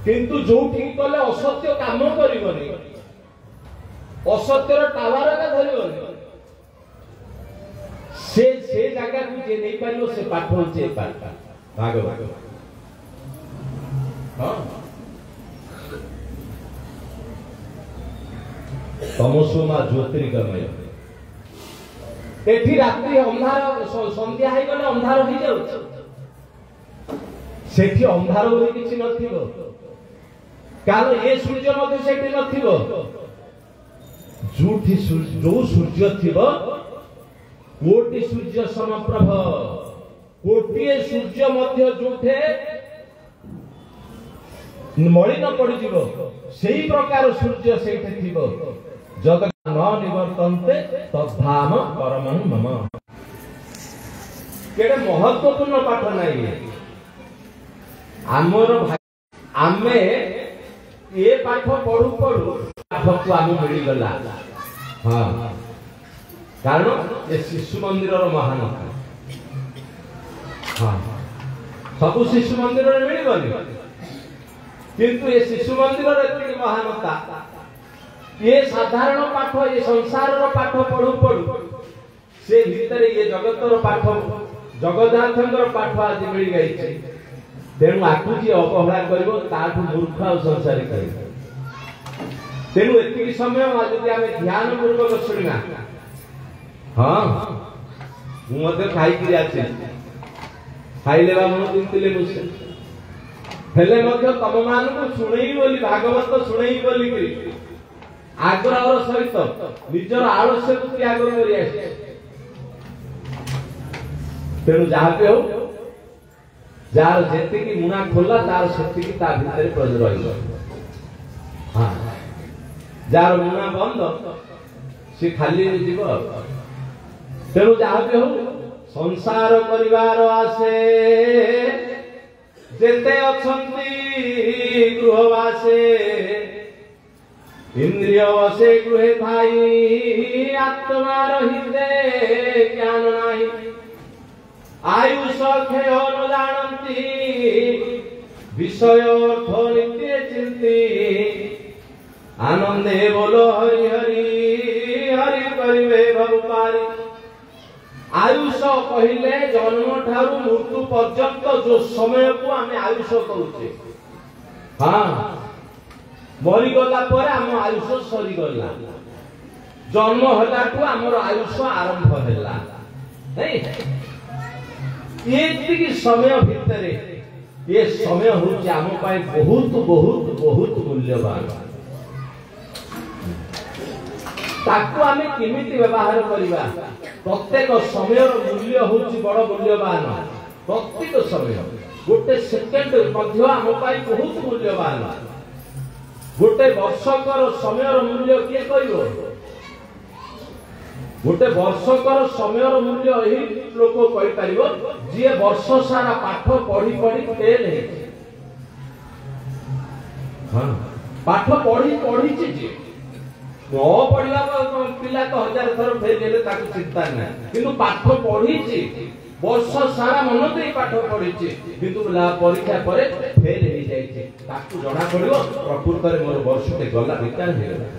किंतु जोठी गले असत्य काम करिबनी असत्यर टावर का धरिबनी से जगह को जे नहीं पारियो से पाठ होचे पाठ भागवत हाँ तमसोमा ज्योतिर्गमय एठी रात्रि अंधार संध्या है गले अंधार हो जाउछ सेठी अंधार बोली किछि नथिबो कारण ए सूर्य मध्ये सेठी नथिबो जोठी जो सूर्य थिबो कोटि सूर्य समप्रभ कोटिए सूर्य मध्य जोठे मलिन पड़ी जीवो सेही प्रकार सूर्य सेठे थिबो जगत न निवर्तन्ते तद्धाम परमं मम केडे महत्वपूर्ण पाठ नाही आमर आमे ए पाठ पढु पढु पाठ को आमे मिली गला हां कारण ये शिशु मंदिर रो महानता हां सब शिशु मंदिर रे मिली गली किंतु ये शिशु मंदिर रे एति महानता ये साधारण पाठ ये संसार रो पाठ पढु पढु से भीतर ये जगत रो पाठ जगन्नाथंकर पाठ आज मिली गई छै तेणु आकु जी अपहरा करिवो ताठु मूर्ख आ संसारी करिवो तेणु एति समय यदि आमे ध्यान पूर्वक सुनिना हां मु मते खाई कि आछे खाइले बा मन दिनतिले मुसे हेले मध्य तम मान को सुनेई बोली भागवत सुनेई बोली कि आग्रह सहित निजर आलस्य को त्याग करि आसे तेणु जहाँ पे हो जार जेते की मुना खोला तार शक्ति की ता भीतर प्रज रहिबो हां जार मुना बंद से खाली जीव तेणु जहाँ पे हो संसार परिवार आसे जेते अछंती गृहवासे इंद्रिय वसे गृहे भाई आत्मा रहिते ज्ञान नाही आयुष खेय न जानती विषय अर्थ नित्य चिंती आनंदे बोलो हरि हरि हरि करिवे भवपारी आयुष कहिले जन्म ठारू मृत्यु पर्यंत जो समय को आमे आयुष करूचे हां मरी गला पर हम आयुष सरी गला जन्म हला तो हमर आयुष आरंभ होला नहीं ये समय भितरे ये समय होचे आम पाए बहुत बहुत बहुत मूल्यवान ताकू आमे किमिति व्यवहार करिबा प्रत्येक समय मूल्य होची बड़ मूल्यवान प्रत्येक समय गोटे सेकेंड मध्य आम पाए बहुत मूल्यवान गोटे वर्षकर समय मूल्य किए कहिबो गोटे वर्षकर समय मूल्य एही लोक कहि परिबो जे वर्ष सारा पाठ पढ़ी पढ़ी फेल हे हां पाठ पढ़ी पढ़ी जे न पढ़ला पिला तो हजार थर फेल हेले ताकू चिंता नै किंतु पाठ पढ़ी जे वर्ष सारा मन दे पाठ पढ़ी जे किंतु परीक्षा परे फेल हे जाय जे ताकू जणा पड़िबो प्रकृत रे मोर वर्षटे गला बेकार हे गला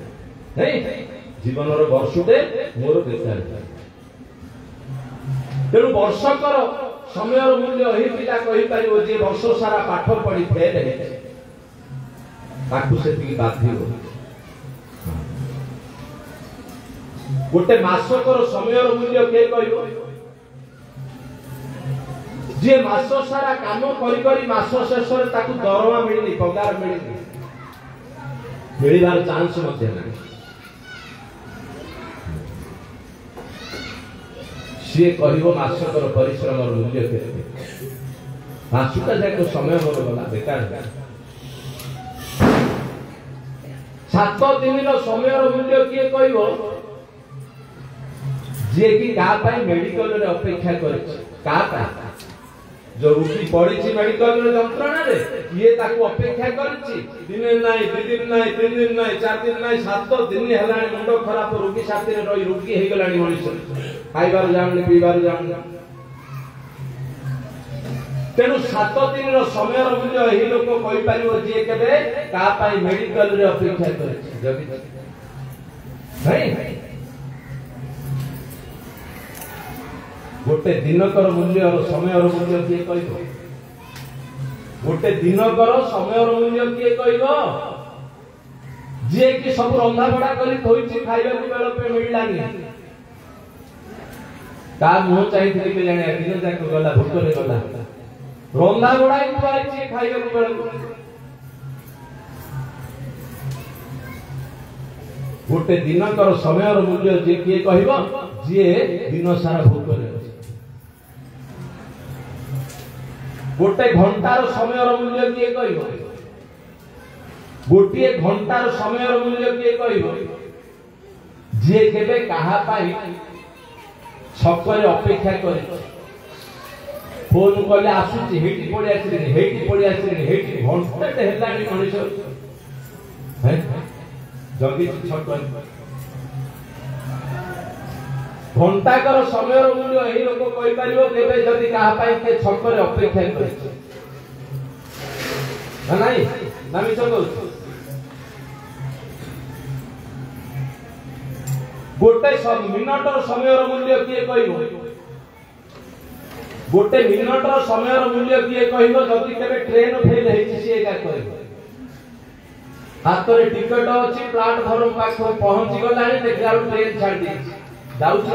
नहीं जीवन रो वर्षटे मोर बेकार तेणु वर्षकर समय मूल्य ही पिला कहि परिबो जे वर्ष सारा पाठ पढ़ी फेल हे ताकू सेति बाध्य हो गोटे मासकर समय मूल्य के कहिबो जे मास सारा काम करी करी मास शेष ताकू दरमा मिलनी पगार मिलनी मिलिबार चांस मते नै सी कह मासकर परिश्रम मूल्य केते मासुटा जाक समय मोर गला बेकार 7 दिन समय मूल्य किए कह जे कि का मेडिकल रे अपेक्षा करे जो रुकी पड़ी मेडिकल जंत्रणा रे ये ताको अपेक्षा करछि दिन नाही 2 दिन नाही 3 दिन नाही 4 दिन नाही 7 दिन हेलाणी मुंडो खराब रुकी साथी रे रही रुकी हे गलाणी मनुष्य खाइबार जामनी पीबार जामनी तेनु 7 दिन रो समय रो मूल्य एही लोक कहि परिबो जे केबे का पाई मेडिकल रे अपेक्षा करछि जबि नहीं गोटे दिनकर मूल्य और समय और मूल्य किए कह गोटे दिनकर समय और मूल्य किए कह जी कि सब रंधा बड़ा करी थोइछि खाइबा को बेल पे मिललानी का मुह चाहिए के जाने दिन जाक गला भूतरे गला रंधा बड़ा ही पाइछि खाइबा को बेल गोटे दिनकर समय और मूल्य जे किए कहबो जे दिन सारा भूतरे गोटे घंटार समय मूल्य किए कह गोटे घंटार समय मूल्य किए कह जे केबे कहा पाई छकरे अपेक्षा करे फोन कले आसुची हेटी पड़ी आसिनी हेटी घंटे हेलानी मनुष्य है जल्दी छक घंटाकर समय मूल्य यही लोक कहि परिबो केबे जदी कहा पाई के छकरे अपेक्षा करे ना नहीं ना मिछ कहू गोटे मिनटर समय मूल्य किए कहबो गोटे मिनटर समय मूल्य किए कहबो जदी केबे ट्रेन फेल हेछि से एका कहबो हाथ रे टिकट अछि प्लेटफॉर्म पाख पहुंची गलानी देखला ट्रेन छाड़ दी जाउची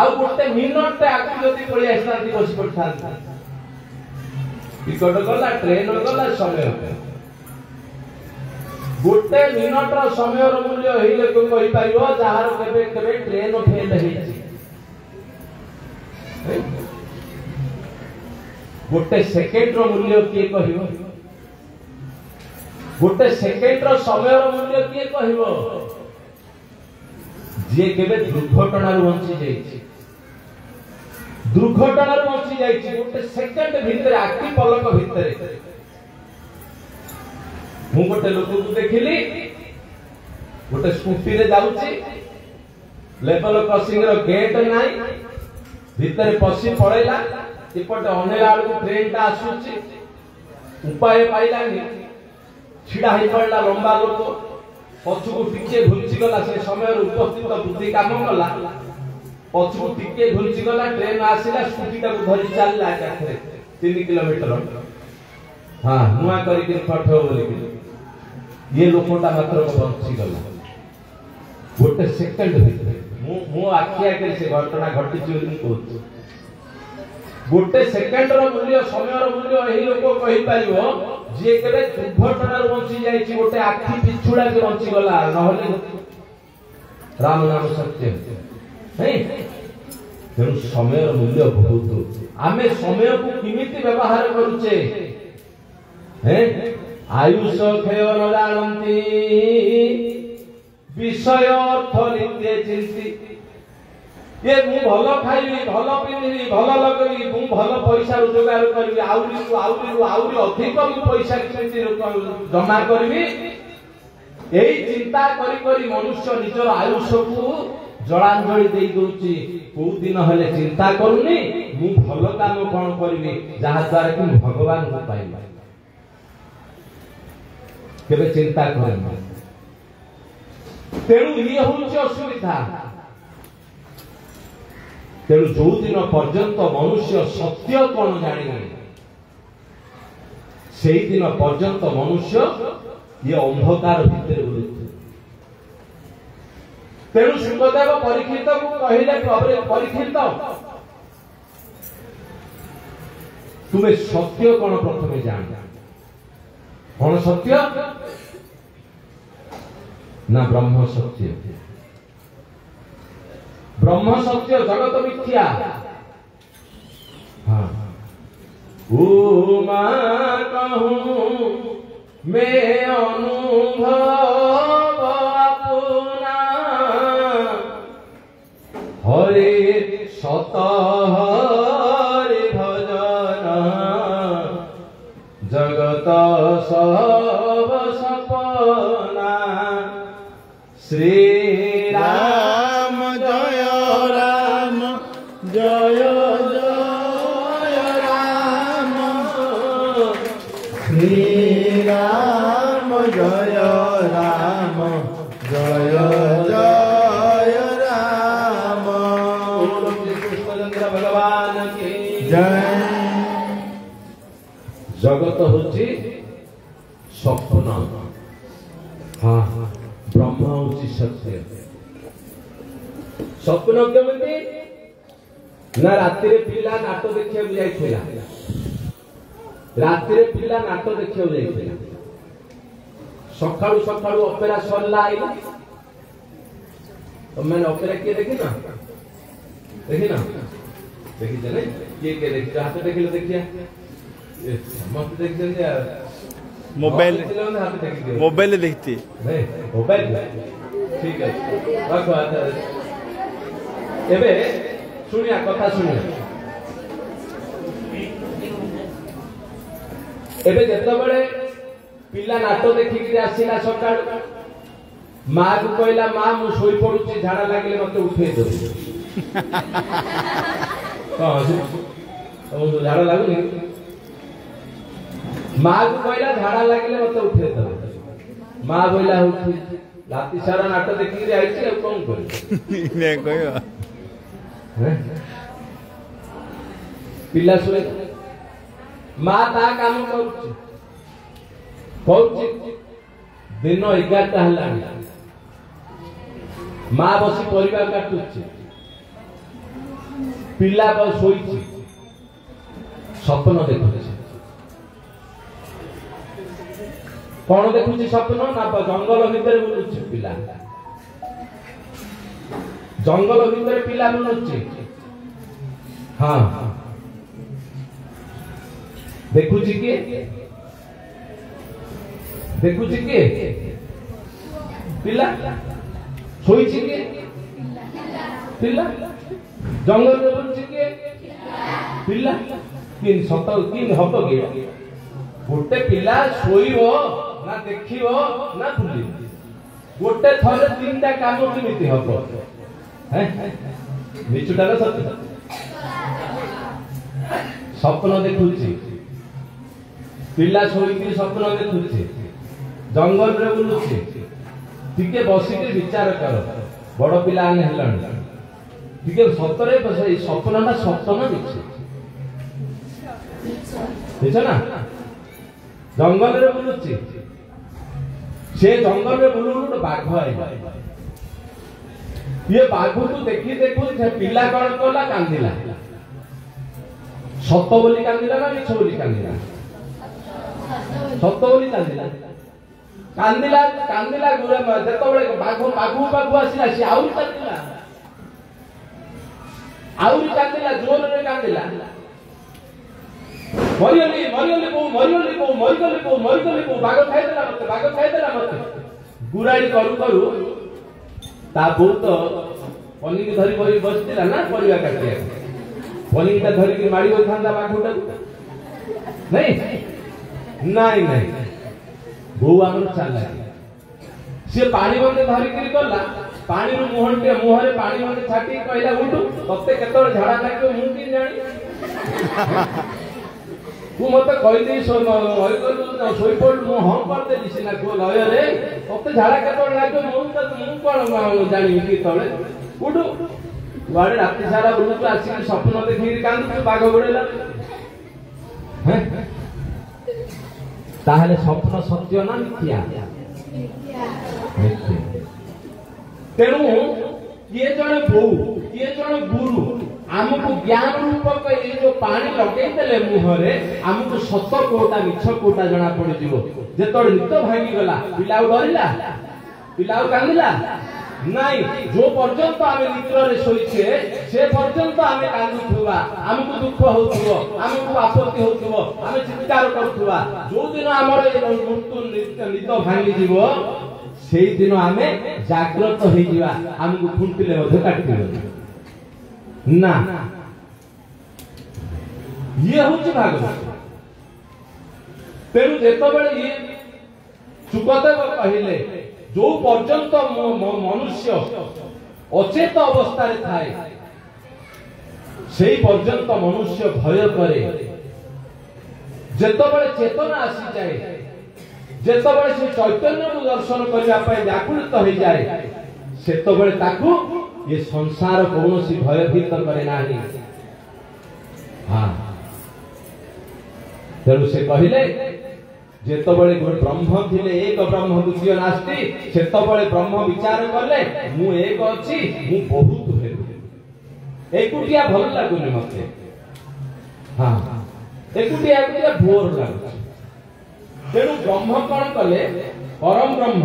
आउ गोटे मिनट आकु जदी पड़ी आइसांती बसी पड़थांती टिकट गला ट्रेन गला समय गोटे मिनट रो समय रो मूल्य एही लोक कहि पारिबो जहार केबे केबे ट्रेन फेल हेछि गोटे सेकेंड रो मूल्य किए कहिबो गोटे सेकेंड रो समय रो मूल्य किए कहिबो जे केबे दुर्घटना रो बंची जाईछि दुर्घटना रो बंची जाईछि गोटे सेकेंड भितरे आखि पलक भितरे मु गोटे लोक को देखिली गोटे स्कूटी रे जाउछि लेवल क्रॉसिंग रो गेट नाही भितरे पसी पड़ेला एपटे अनेला को ट्रेन ता आसुछि उपाय पाइलानी छिड़ा ही पड़ला लंबा लोक पछुको टिके घुंची गला से समय उपस्थित बुद्धि काम कला पछुको टिके घुंची गला ट्रेन आसीला स्कूटी ता को धरि चलला काथे 3 किलोमीटर हां नुआ करी के फठो बोली ये लोकटा मात्र बंची गला गोटे सेकंड भीतर मु आखिया के से घटना घटी चोरी को गोटे सेकंड रो मूल्य समय रो मूल्य एही लोक कहि पारिबो जे केबे दुर्घटना रो बंची जाईछि गोटे आखि पिछुड़ा के बंची गला नहले राम नाम सत्य नहीं तेणु समय रो मूल्य बहुत आमे समय को किमिति व्यवहार करूचे हैं आयुष खेय न जानती विषय अर्थ नित्य चिंती ये मु भलो खाइबी भलो पिन्हिबी भलो लगबी मु भलो पैसा रोजगार करबी आउरी अधिक मु पैसा किछि जमा करबी एही चिंता करी करी मनुष्य निजर आयुष को जलांजलि देई दोछि को दिन हले चिंता करूनी मु भलो काम कोन करबी जहा द्वारा कि भगवान को पाइबा केबे चिंता करे तेणु ये होउछि असुविधा तेणु जो दिन पर्यंत मनुष्य सत्य कौन जाने से दिन पर्यंत मनुष्य ये अंधकार भितर बुलुछि तेणु सुखदेव परीक्षित को कहले परीक्षित तुम्हें सत्य कौन प्रथमे जान कौन सत्य ना ब्रह्म सत्य ब्रह्म सत्य जगत मिथ्या। हाँ उमा कहूँ मैं अनुभव अपना हरे सत हरि भजन जगत सब सपना। श्री राम जय राम जय जय राम श्री राम जय राम जय जय राम। कृष्णचंद्र भगवान की जय। जगत होची स्वप्न। हाँ ब्रह्म होची सत्य। स्वप्न केमिति ना राति पिला नाट देखिया जाइथिला। राति पिला नाट देखिया जाइथिला। सकाळू सकाळू ऑपेरा सरला आइला। तुम ऑपेरा किए देखी ना देखी चले किए देखी हाथ देखिले देखिया मत देख देंगे यार। मोबाइल देखती नहीं मोबाइल ठीक है रखो। एबे सुनिया कथा सुनिया। एबे जेतबेले पिला नाटो देखिक आसीला सकाळ मां को कहला मां मु सोई पडुची झाडा लागले मते उठेई दो। हां तो झाडा लागुनी मां को कहला झाडा लागले मते उठेई दो। मां बोला उठी राति सारा नाटक देखि आइछि अब कोन करे ने कहयो पिला सोए मां ता काम करूछि दिन 11टा हलानी मां बसी परिवार काटुछि पिला बस सोईछि स्वप्न देखुछि। कौन देखुछि स्वप्न ना जंगल भीतर बुलुछि पिला। जंगल भीतर पिला बुलुछि। हाँ देखुछि के पिला सोईछि के पिला जंगल में बुलुछि के पिला किन सत किन हब के गोटे पिला सोईबो ना देखिबो ना भूलिबो। गोटे थरे तीनटा काम केमिति हबो हैं मिचुटार सत्य। स्वप्न देखुछि पिला सोईकि स्वप्न देखुछि जंगल रे बुलुछि टिके बसिके विचार कर बड़ पिला आने हलान टिके सतरे बसई स्वप्नटा स्वप्न देखछ ना। जंगल रे बुलुछि से जंगल रे बुलु बाघ आइला। ये बाघ को देखि देखु से पिला कण कला कांदिला। सत बोली कांदिला ना मिछ बोली कांदिला। सत बोली कांदिला गुरे जेतबेले बाघ आसिला से आउरी कांदिला जोर रे कांदिला। मरिगली बाघ खाइदेला मते गुराड़ी करू करू ता बहुत पनी की धरी बरी बसतिला ना परिवा काटिया पनी ता धरी की माड़ी होथांदा बाघटा नहीं बो आमर चाला से पानी बंदे धरी करी गला पानी रो मुहरे पानी बंदे छाटी कहला उठू तते केतोर झाड़ा लागियो मु की जानी तू मत कहि दे सोई पड़ मु हम कर देली सिना को लय रे तते झाड़ा केतोर लागियो मु कोन जानी की तळे उठू वाडे राति सारा बुलु तू आसी स्वप्न देखि कांदू तू बाघ गोडेला हैं ताहले स्वप्न सत्य ना मिथ्या तेणु ये जड़े बो ये जड़े गुरु आमको ज्ञान रूपक ये जो पानी लगे देले मुहरे आमको सत कोटा मिछ कोटा जना पड़ जिवो जेतोड़ नित भांगी गला पिलाउ डरिला पिलाउ कांदिला नहीं जो पर्यंत आमे निद्रारे शोइछे से पर्यंत आमे कांदुथुवा हमकु दुख होथुवो हमकु आपत्ति होथुवो आमे चित्कार करूथुवा जो दिन हमर मृत्यु निद भांगी जीवो सेई दिन आमे जागृत होई जीवा हमकु फुंटिले मध्य काटिबो ना ये होची भागवत तेणु जेतबेले ये सुखदेव कहिले जो पर्यंत मनुष्य अचेत अवस्था थाए से पर्यंत मनुष्य भय करे जेतबेले चेतना आसी जाए जेतबेले से चैतन्य को दर्शन करबा पय व्याकुलित हो जाए सेतबेले ताकू ये संसार कौनसी भयभीत करे नाही। हां तेणु से कहिले जेतबेले ब्रह्म थिले एक ब्रह्म द्वितीय नास्ति सेतबेले ब्रह्म विचार करले मु एक अछि मु बहुत हेबे एकुटिया भल लागुनी मते। हां एकुटिया भोर लागु तेणु ब्रह्म कोन कले परम ब्रह्म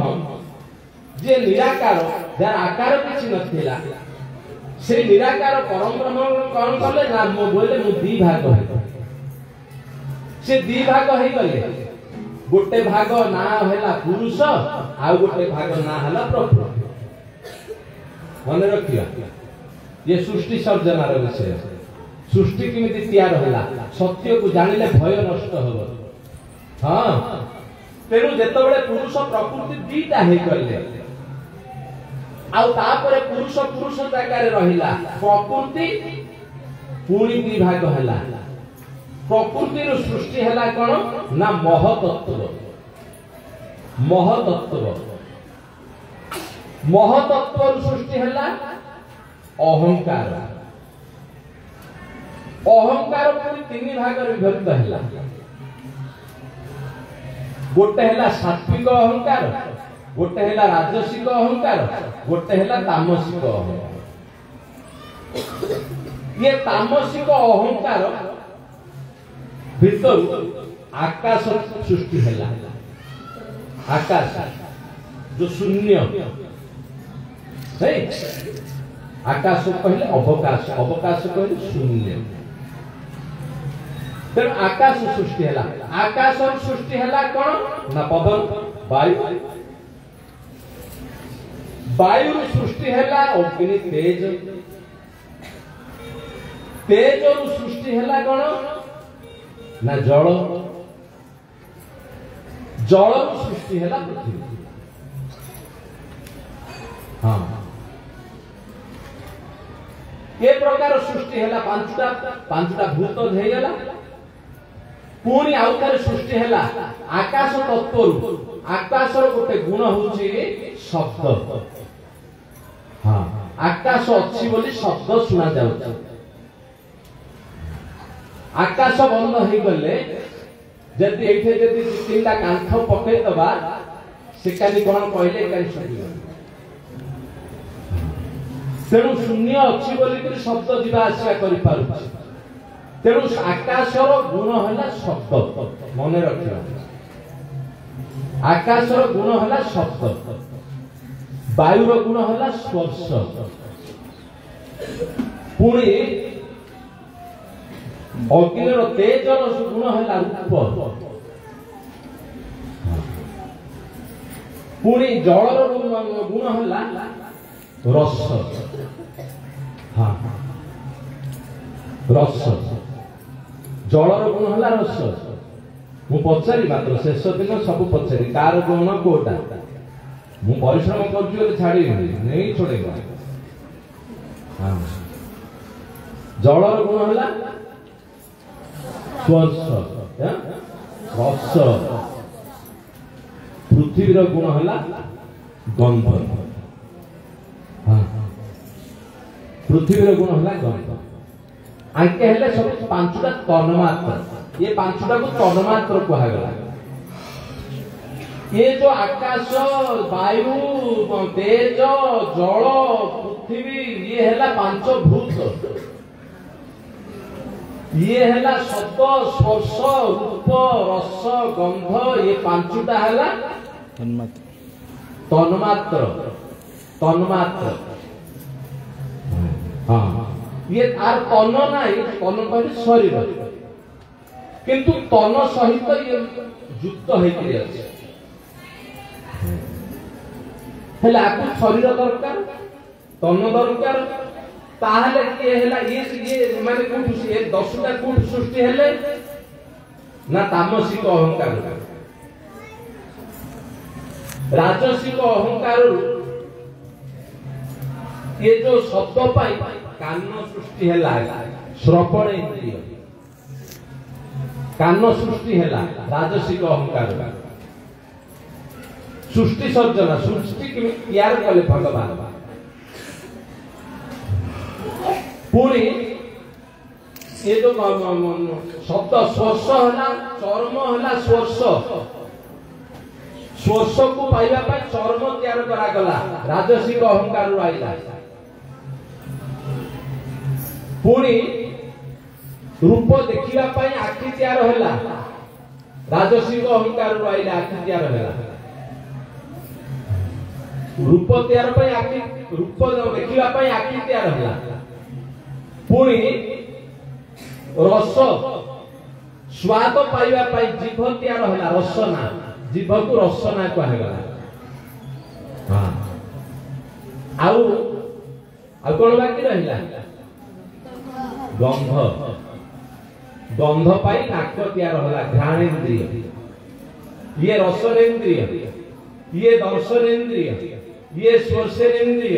जे निराकार जार आकार किछि नथिला से निराकार परम ब्रह्म कोन कले ना मो बोले मु दी भाग हे से दी भाग हे गले गोटे भाग ना हैला पुरुष आ गोटे भाग ना हैला प्रभु मन रखिया ये सृष्टि सर्जनार विषय सृष्टि केमिति तैयार होला सत्य को जानिले भय नष्ट होबो। हां तेनु जेतबेले पुरुष प्रकृति दीटा हे करले आ तापरे पुरुष पुरुष जागारे रहिला प्रकृति पूरी दी भाग हैला प्रकृति रो सृष्टि हैला कोन ना महतत्व रो सृष्टि हैला अहंकार अहंकार पूरी तीन भाग रे विभक्त हैला गोटे हैला सात्विक अहंकार गोटे हैला राजसिक अहंकार गोटे हैला तामसिक अहंकार। ये तामसिक अहंकार भीतर आकाश सृष्टि हैला आकाश जो शून्य है आकाश कहले अवकाश अवकाश कहले शून्य तेणु आकाश सृष्टि हैला आकाश सृष्टि हैला कोन ना पवन वायु वायु सृष्टि हैला अग्नि तेज तेज सृष्टि हैला कोन ना जल जल सृष्टि हैला पृथ्वी। हां ये प्रकार सृष्टि हैला पांचटा भूत धै गेला पुणी आउथारे सृष्टि हैला आकाश तत्व आकाश रो गोटे गुण होची शब्द। हां आकाश अछि बोली शब्द सुना जाउछ आकाश बंद हो गले जदि एठे जदि तीनटा कांथ पके दबा से काली कोन कहले काली सुनियो तेणु शून्य अछि बोली कि शब्द दिबा आशा करि पारु तेणु आकाश रो गुण हला शब्द मने रखियो आकाश रो गुण हला शब्द वायु रो गुण हला स्पर्श पुणी अग्नि तेज गुण है रूप पुणी जल गुण है रस। हाँ रस जल गुण है रस मु पचारि मात्र शेष दिन सब पचारि कार गुण कोटा मु परिश्रम कर छाड़ी नहीं छोड़ेगा। हाँ जल गुण है स्पर्श रस पृथ्वी गुण है गंध। हाँ पृथ्वी गुण है गंध आंके हेले सब पांचटा तन्मात्र ये पांचटा को तन्मात्र कहगला ये जो आकाश वायु तेज जल पृथ्वी ये हैला पांच भूत ये हैला शब्द स्पर्श रूप रस गंध ये पांचटा हैला तन्मात्र तन्मात्र हाँ ये तार तन नहीं तन कहले शरीर किंतु तन सहित ये युक्त होइकरी अछि हेला आकु शरीर दरकार तन दरकार ताहले के हेला ये माने कोठु ये 10टा कोठु सृष्टि हेले ना तामसिक अहंकार राजसिक अहंकार ये जो शब्द पाई कान सृष्टि हेला श्रवण इंद्रिय कान सृष्टि हेला राजसिक अहंकार सृष्टि सर्जना सृष्टि तैयार कले भगवान पुणी ये जो शब्द स्पर्श है चर्म है स्पर्श स्पर्श को पाइबा पाई चर्म तैयार करा गला राजसिक अहंकार आइला पुणी रूप देखिबा पाई आखि तैयार होला राजसिक अहंकार आइला आखि तैयार होला रूप तैयार पाई आखि रूप देखिबा पाई आखि तैयार होला पुणी रस स्वाद पाइबा पाई जीभ तैयार होला रसना जीभ को रसना कहा गला हां आउ कोन बाकी रहिला गंध गंध पाई नाक तैयार होला घ्राणेन्द्रिय ये रसनेन्द्रिय ये दर्शनेन्द्रिय ये स्पर्शेन्द्रिय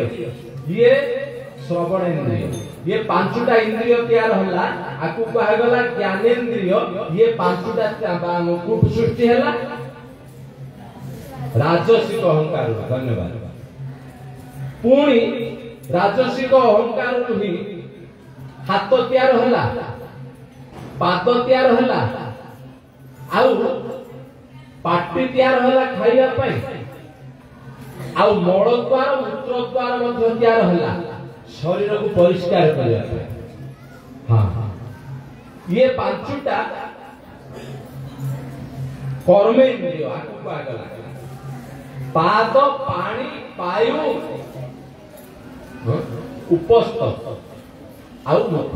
ये श्रवणेन्द्रिय ये पांचटा इंद्रिय तैयार होला आकु कहा गला ज्ञानेन्द्रिय ये पांचटा कोठ सृष्टि होला राजसिक अहंकार धन्यवाद पुणी राजसिक अहंकार ही हाथ तैयार होला पाद तैयार होला आउ पाटी तैयार होला खाइबा पई आउ मल द्वार मूत्र द्वार मध्ये तैयार होला शरीर को परिष्कार करने हाँ ये पांचटा कर्मेन्द्रिय पाद पानी वायु उपस्थ आउ मुख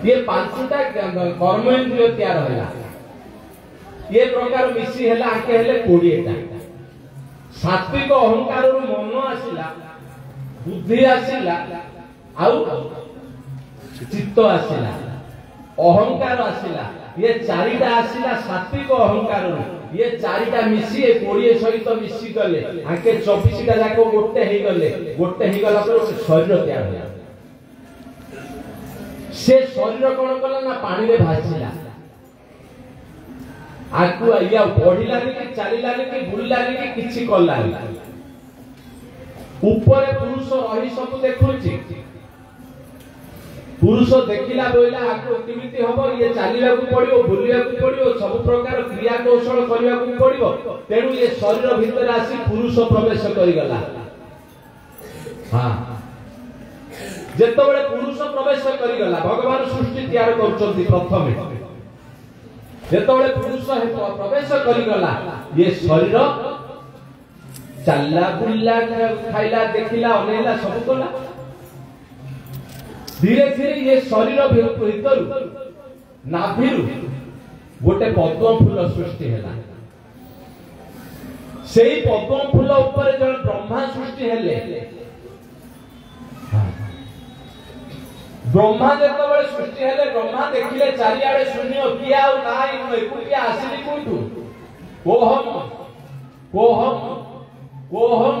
ये पांचटा कर्मेन्द्रिय तैयार होला ये प्रकार मिसी हैला आके हेले 20टा सात्विक अहंकार मन आसिला बुद्धि आसिला आउ चित्त आसिला अहंकार आसिला ये चारिटा आसिला सात्विक अहंकार ये चारिटा मिसी 20 सहित मिसी गले आके 24टा जाको गोटे हे गला पर शरीर तैयार होला से शरीर कोन कला ना पानी रे भासिला आकु या बढ़िला कि चलिला कि बुलिला कि किछि कला ऊपर पुरुष रही सब देखुची पुरुष देखिला बोइला आकु केमिति हबो ये चलिला को पड़ियो बुलिया को पड़ियो सब प्रकार क्रिया कौशल करिया को पड़ियो तेनु ये शरीर भीतर आसी पुरुष प्रवेश करि गला हां जेतबेले पुरुष प्रवेश करि गला भगवान सृष्टि तैयार करचंती प्रथमे जेतबेले पुरुष प्रवेश करि गला ये शरीर चलला बुल्ला खाइला देखिला अनेला सब कला धीरे धीरे ये शरीर भीतर नाभिरु गोटे पद्म फूल सृष्टि हैला सेही पद्म फूल ऊपर जण ब्रह्मा सृष्टि हेले ब्रह्मा जेतबेले सृष्टि हेले ब्रह्मा देखिले चारियाडे शून्य किया आ नाई एकुटिया आसिली कोठु कोहम कोहम कोहम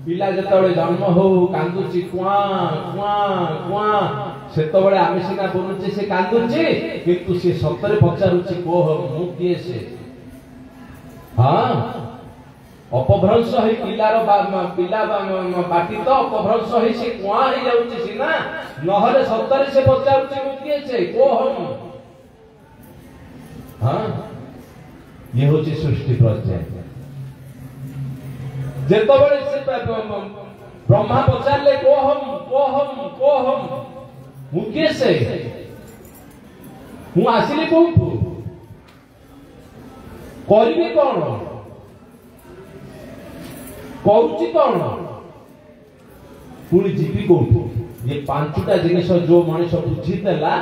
पिला जेतबेले जन्म हो कांदुची कुआ कुआ कुआ सेतबेले आमे सिना बोलुची से कांदुची किंतु से सतरे पचारुची कोहम मु किए से हां अपभ्रंश है पिलार पिला पाटी तो अपभ्रंश है से कुआ ही जाउची सिना नहले सतरे से पचारुची मु किए से कोहम हां ये होची सृष्टि प्रत्यय जेतबेले से ब्रह्मा पचारले कोहम कोहम कोहम मु किए से मु आसिली कोठु करबी कोन कौची कौन पुणी जीवी कोठी ये पांचटा जिनिस जो मनुष्य बुझी देला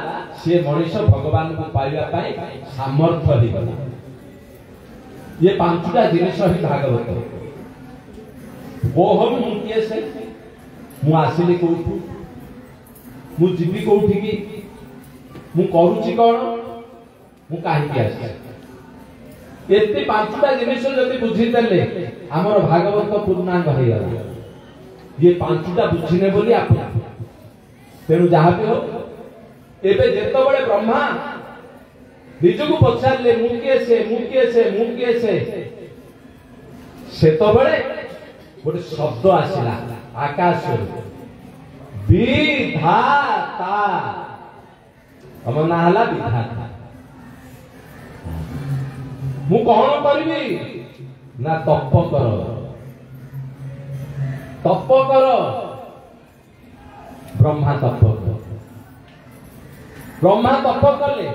से मनुष्य भगवान को पाइबा पाई सामर्थ्य ही गला ये पांचटा जिनिस ही भागवत वो हम किए से मु आसिली कोठी मु जीवी कोठी की मु करूची कौन मु काहे की आसी एते पांचटा जिनिस जदि बुझी देले हमर भागवत पूर्णांग हो गला ये पांचटा बुझिने बोली आप तेणु जहाँ भी हो एबे जेतो बड़े ब्रह्मा निज को पचारे मुझे से तो बड़े गोटे शब्द आसला आकाश विधाता हम ना हला विधाता मु कौन करी ना तप कर ब्रह्मा तप कले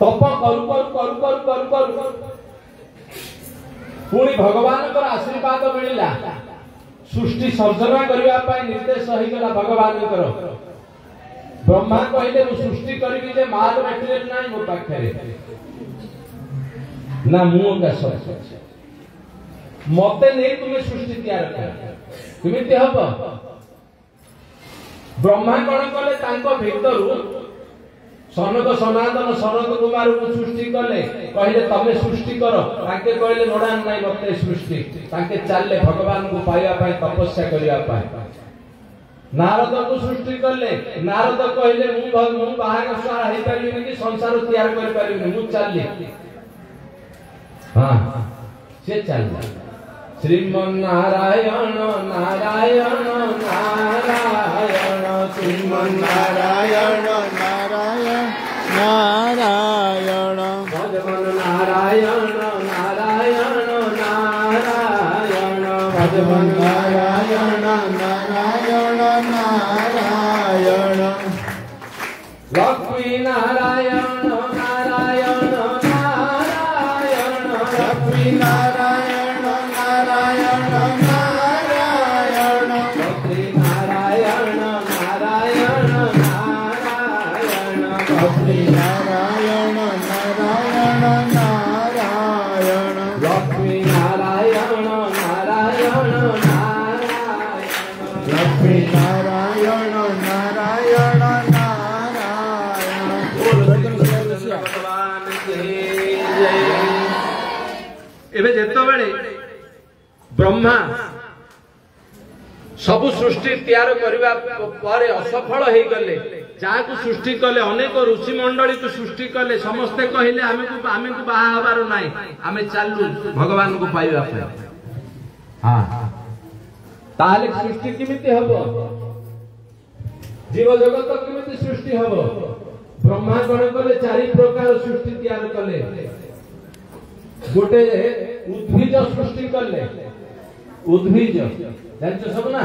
तप करू पुणी भगवान आशीर्वाद मिलला सृष्टि सर्जना करने निर्देश हो गला भगवान ब्रह्मा कहले मु सृष्टि करी जे माल मटेरियल नाही मो पाखरे ना मु का सब मते नहीं तुम्हें सृष्टि तैयार कर केमिति हबो ब्रह्मा कोन कले तांको भीतरु सनक सनातन शरद कुमार को सृष्टि कले कहले तमे सृष्टि करो ताके कहले नोडा नाही मते सृष्टि ताके चालले भगवान को पाइबा पाई तपस्या करिया पाई नारद को सृष्टि कले नारद कहले मु बाहागसा हे परिबिनी कि संसार तैयार कर परिबिनी मु चालली हां से चालला श्रीमन नारायण नारायण नारायण श्रीमन नारायण नारायण नारायण भगवान नारायण नारायण नारायण भगवान नारायण नारायण नारायण लक्ष्मी नारायण नारायण नारायण लक्ष्मी नारायण एबे जेतो बेले ब्रह्मा सब सृष्टि तैयार करबा पारे असफल हे गले जा को सृष्टि कले अनेक ऋषि मंडली को सृष्टि कले समस्ते कहिले आमे को बाहा हबारो नाही आमे चालू भगवान को पाइबा पे हां ताले सृष्टि केमिति हबो जीव जगत केमिति सृष्टि हबो ब्रह्मा कोन कले चारि प्रकार सृष्टि तैयार कले गोटे उद्भिज सृष्टि करले उद्भिज जानछ सब ना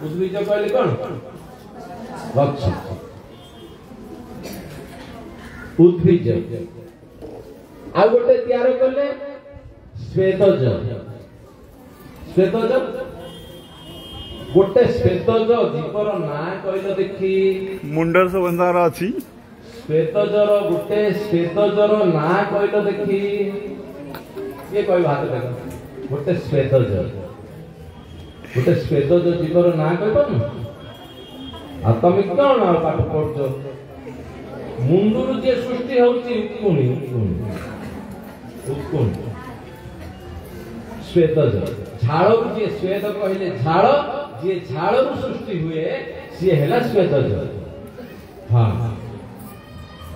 उद्भिज कहले कोन वृक्ष उद्भिज आ गोटे तैयार करले श्वेतज गोटे श्वेतज जीवर ना कहले देखि मुंडर सब अंधार अछि श्वेतजर गोटे श्वेतजर ना कहले देखि ये कोई बात देखो गोटे श्वेतज जीवर ना कहबन आ तुम कोन पाठ पढ़छो मुंडुरु जे सृष्टि होउची उत्कुणी श्वेतज झाड़ जे श्वेत कहले झाड़ जे झाड़ रु सृष्टि हुए सी हैला श्वेतज हां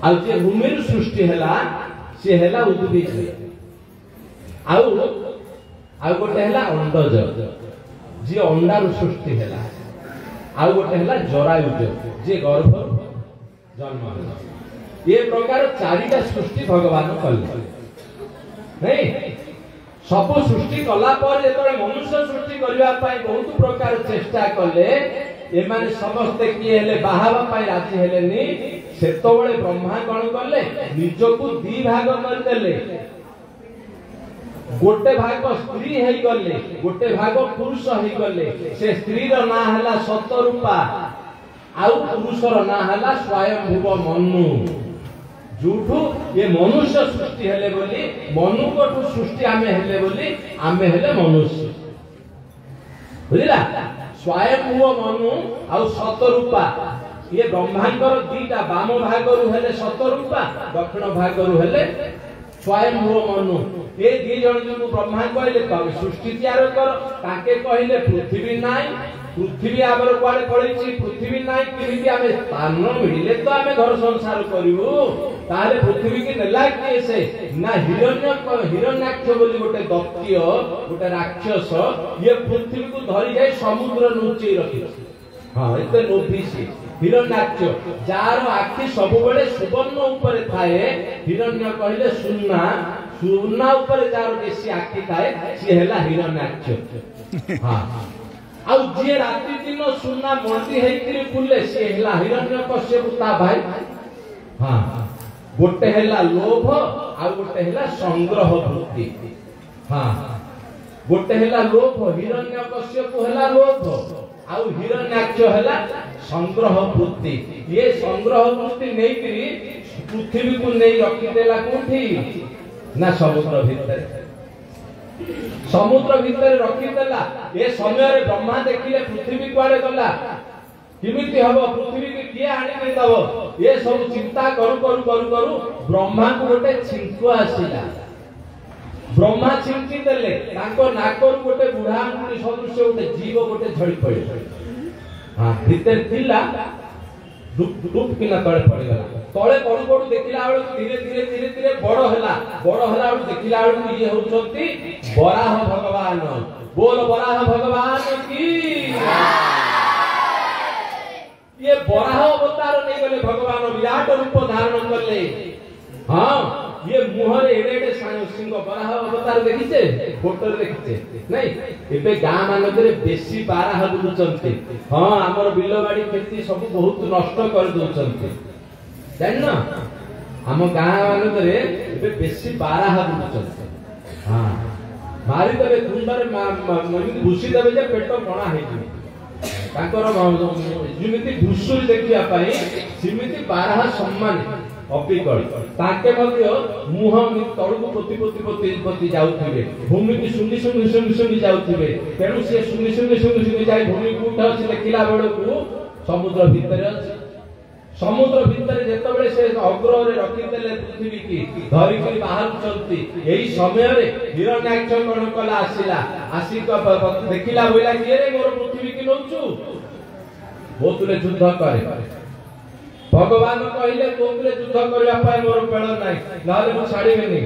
आ जे भूमि रु सृष्टि हैला सी हैला उद्भिज आउ गोटे हैला अंडज जे अंडा रु सृष्टि हैला आउ गोटे हैला जरायुज जे गर्भ जन्म होला ये प्रकार चारिटा सृष्टि भगवान कले नहीं सब सृष्टि कला पर जेतरे मनुष्य सृष्टि करबा पाई बहुत प्रकार चेष्टा कले एमाने समस्त किए हेले बाहाबा पाई राजी हेलेनी सेतो बळे ब्रह्मा कोन करले निजको दी भाग कर देले गोटे भाग स्त्री है गले गोटे भाग पुरुष है गले से स्त्री रो ना हला सतरूपा आउ पुरुष रो ना हला स्वयंभुव मनु जोठू ये मनुष्य सृष्टि हेले बोली मनु को सृष्टि आमे हेले बोली आमे हेले मनुष्य बुझिला स्वयंभुव मनु आउ सतरूपा ये ब्रह्मांडर दीटा बाम भागरु हेले सतरूपा दक्षिण भागरु हेले स्वयंभुव मनु ये दी जन जो ब्रह्मा कहले तब सृष्टि तैयार कर ताके कहले पृथ्वी नाई पृथ्वी आबर कुआडे पळैछि पृथ्वी नाई किमिति आमे स्थान मिले तो आमे घर संसार करिवु ताले पृथ्वी के नेला के से ना हिरण्याक्ष बोली गोटे दैत्य गोटे राक्षस ये पृथ्वी को धरि जाय समुद्र नुचै रखि हां एते लोभिसी हिरण्याक्ष जार आखि सब बेले सुवर्ण ऊपर थाए हिरण्य कहले सुन्ना सुन्ना ऊपर जार बेसी आखि थाए से हेला हिरण्याक्ष हां आ जे राति दिन सुन्ना मोती हेकरी बुले से हेला हिरण्यकश्यप ता भाई हां गोटे हेला लोभ आ गोटे हेला संग्रह वृत्ति हां गोटे हेला लोभ हिरण्यकश्यप हेला लोभ आ हिरण्याक्ष हेला संग्रह वृत्ति ये संग्रह वृत्ति नहीं करी पृथ्वी को नहीं रखी देला कोठी ना समुद्र भीतर रखी देला ए समय रे ब्रह्मा देखिले पृथ्वी कुआडे गला किमिति हबो पृथ्वी के किए आनी दे दबो ये सब चिंता करू ब्रह्मा को गोटे छिंको आसीला ब्रह्मा छिंकी देले ताको नाकर गोटे बुढ़ा मुनि सदृश गोटे जीव गोटे झड़ी पड़े हां भीतर थिला डुप किना तळे पड़ी गला तळे पड़ू देखिला बेलू धीरे बड़ होला देखिला बेलू ये होचंती वराह भगवान बोल वराह भगवान की ये वराह अवतार नहीं गले भगवान विराट रूप धारण करले हां ये मुहरे एडे सिंह वराह अवतार देखिछे फोटो देखिछे नहीं एबे गां मानकरे बेसी बाराह बुलुचंती हां हमर बिलबाड़ी खेती सब बहुत नष्ट कर दोचंती जानना हम गां मानकरे एबे बेसी बाराह बुलुचंती हां मारी देबे कुंडरे घुसी देबे जे पेट कणा हेजी ताकर जिमिति घुसुरी देखिया पाई सिमिति बाराह सम्मान अपिकल ताके मध्य मुह तळକୁ पति जाउथिबे भूमि की सुंगी जाउथिबे तेणु से सुंगी जाई भूमि को उठा अछि देखिला बेलକୁ समुद्र भीतर अछि समुद्र भीतर जेते बेले से अग्र रे रखि देले पृथ्वी की धरि के बाहर चलती एही समय रे हिरण्याक्ष कोन कला आसिला आसी देखिला बोला कि रे मोर पृथ्वी की नौचु बोतले युद्ध करे भगवान कहले तोरे युद्ध करबा पाए मोर पेड़ नाही नाले मु छाड़ीबेनी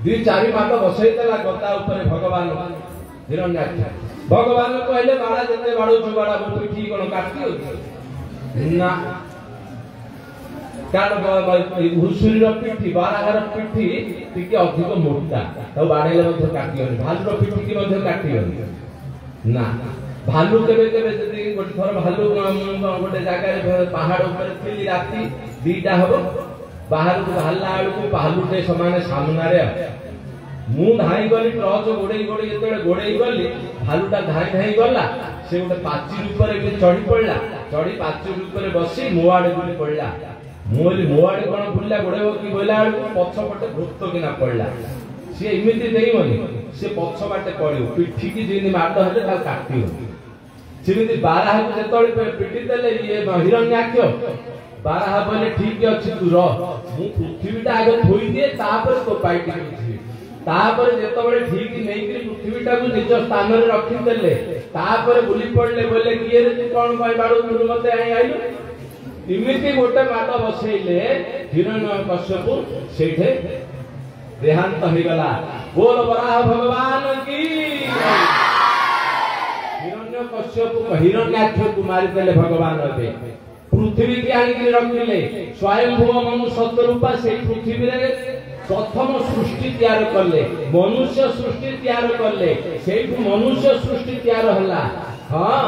दी चारि मात बसई देला गदा ऊपर भगवान हिरण्याक्ष भगवान कहले बाड़ा जते बाड़ो जुबाड़ा मु पिठी कोन काटी हो ना कारण घुसुरी रो पिठी बाराहर पिठी टिके अधिक मोटा तो बाड़ेले मध्य काटी हो भालु रो पिठी की मध्य काटी हो ना भालू केबे जदी गोटे थर भालू गोटे जागा रे पहाड़ ऊपर थिली राती दीटा हबो बाहर को भालला आलू भालूटे समान सामना रे मु धाई गली टॉर्च गोड़े जेते गोड़े गली भालूटा धाई गला से गोटे पाची ऊपर के चढ़ी पड़ला चढ़ी पाची ऊपर बसी मोआडे गुली पड़ला मोआडे कोन बुल्ला गोड़े की बोला आलू पछ पटे भूत किना पड़ला से इमिति देइबनी से पछ बाटे पड़ियो पिठी की जिनि माड हेले ता काटियो सिमिति बाराह को जेतोळे पिटी देले ये हिरण्याक्ष बाराह बोले ठीक अछि तू रह मु पृथ्वीटा आगे थोई दिए तापर तो पाइटी पृथ्वी तापर जेतोळे ठीक नै कि पृथ्वीटा को निज स्थान रे रखि देले तापर बुली पड़ले बोले कि रे तू कोन पाई बाडू तू मते आइलु इमिति गोटे माट बसैले हिरण्यकश्यप सेठे देहांत हो गला बोल वराह भगवान की हिरण्यकश्यप को हिरण्याक्ष को मारि देले भगवान अबे पृथ्वी की आनि रखिले स्वयंभुव मनु सतरूपा से पृथ्वी रे प्रथम सृष्टि तैयार करले मनुष्य सृष्टि तैयार करले सेठु मनुष्य सृष्टि तैयार हला हां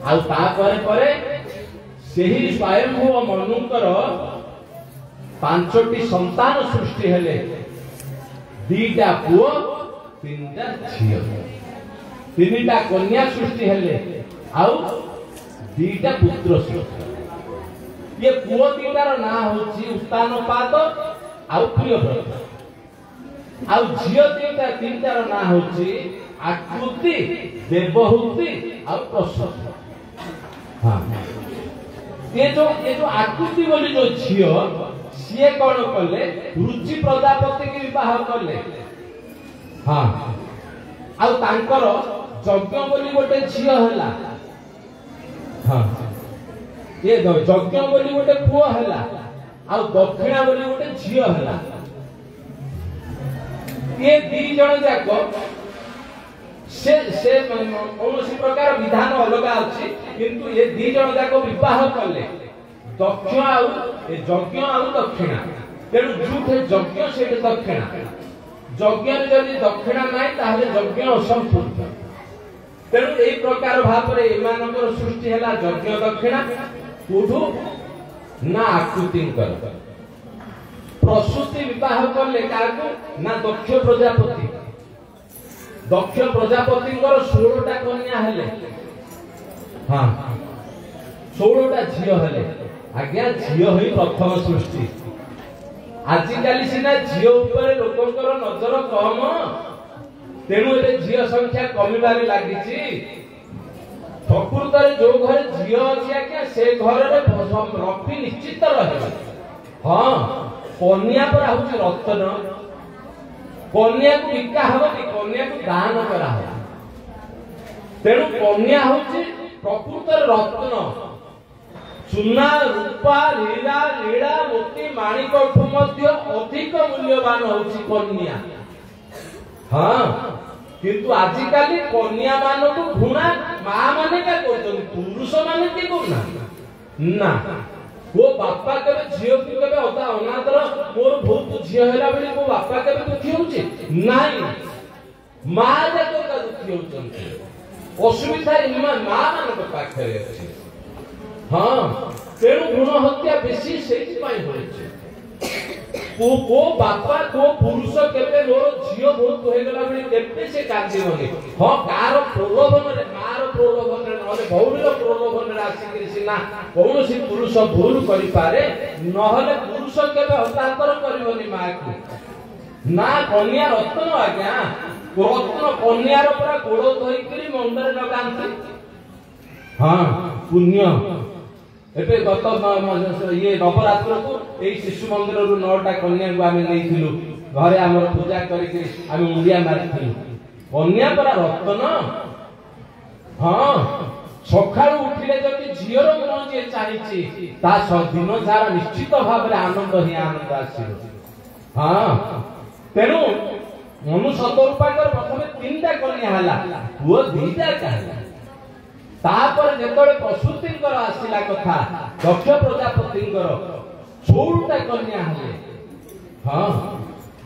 आ ता परे सेही स्वयंभुव मनुकर पांचटी संतान सृष्टि हेले दीटा पुओ तीनटा झियो तीनटा कन्या सृष्टि हेले आउ दीटा पुत्र सृष्टि ये पुओ तीनटार ना होची उत्तानपाद आउ प्रियव्रत आउ झियो तीनटार ना होची आकृति देवहूति आउ प्रसूति हां ये जो आकृति बोली जो झियो सीए कौन कले रुचि प्रजापति की विवाह कले हां आउ तांकर यज्ञ बोली गोटे झियो हला हां ये यज्ञ बोली गोटे पुओ हला आउ दक्षिणा बोली गोटे झियो हला ये दी जण जाको से कौन प्रकार विधान अलग अच्छी किंतु ये दी जण जाको विवाह कले दक्ष आउ यज्ञ आउ दक्षिणा तेणु जोठे यज्ञ से दक्षिणा यज्ञ जदि दक्षिणा नहीं ताहले यज्ञ असंपूर्ण तेणु एई प्रकार भाव रे एमानकर सृष्टि हला यज्ञ दक्षिणा कोठु ना आकृति कर प्रसूति विवाह करले काको ना दक्ष प्रजापति 16 टा कन्या हेले हां 16 टा झियो हेले आज्ञा झियो होई प्रथम सृष्टि आजिकाली सिना झियो ऊपर लोकंकर नजर कम तेणु ए झियो संख्या कमिबारे लागिछि प्रकृत जो घर झियो अछि आज्ञा से घर रे रखी निश्चित रहे हां कन्या पर आउछि रत्न कन्या को विका हबनी कन्या को दान करा हो तेणु कन्या होछि प्रकृत रत्न सुना रूपा हीरा लीला मोती माणिक मध्य अधिक मूल्यवान होछि कन्या हां किंतु आजिकाली कन्या मान को घुणा मां माने का करछन पुरुष माने के कोना ना वो बापा केबे झियो की केबे होता अनादर मोर बहुत झियो हेला बेली वो बापा केबे दुखी होछि नाही मां जाको का दुखी होछन असुविधा इमा मां मान को पाखरे अछि हां तेणु भ्रूण हत्या बेसी सेति पाई होइछे को बापा को पुरुष केबे मोर झियो बहुत होय गेला बेली केबे से कांदी होनी हां कार प्रलोभन रे मार प्रलोभन रे नले भौरीर प्रलोभन रे आसी सिना कौनसी पुरुष भूल करि पारे नहले पुरुष केबे हस्तांतर करिवनी मां को ना कन्या रत्न आज्ञा रत्न कन्यार पूरा गोड़ धोई करी मंदर लगांती हां पुण्य एबे गत ये नवरात्र को एई शिशु मंदिर रु 9टा कन्या को आमे नेइथिलु घरे हमर पूजा करि के आमे मुंडिया मारिथिलु कन्या पर रत्न हां सखाळु उठिले जति झियर मन जे चाहिछि ता दिन सारा निश्चित भाव रे आनंद ही आनंद आसीबो हां तेनु मनु सतरूपाकर प्रथमे 3टा कन्या हला वो 2टा कहला तापर जेतोळे प्रसूतिंकर आसिला कथा दक्ष प्रजापतिंकर 16टा कन्या हले हां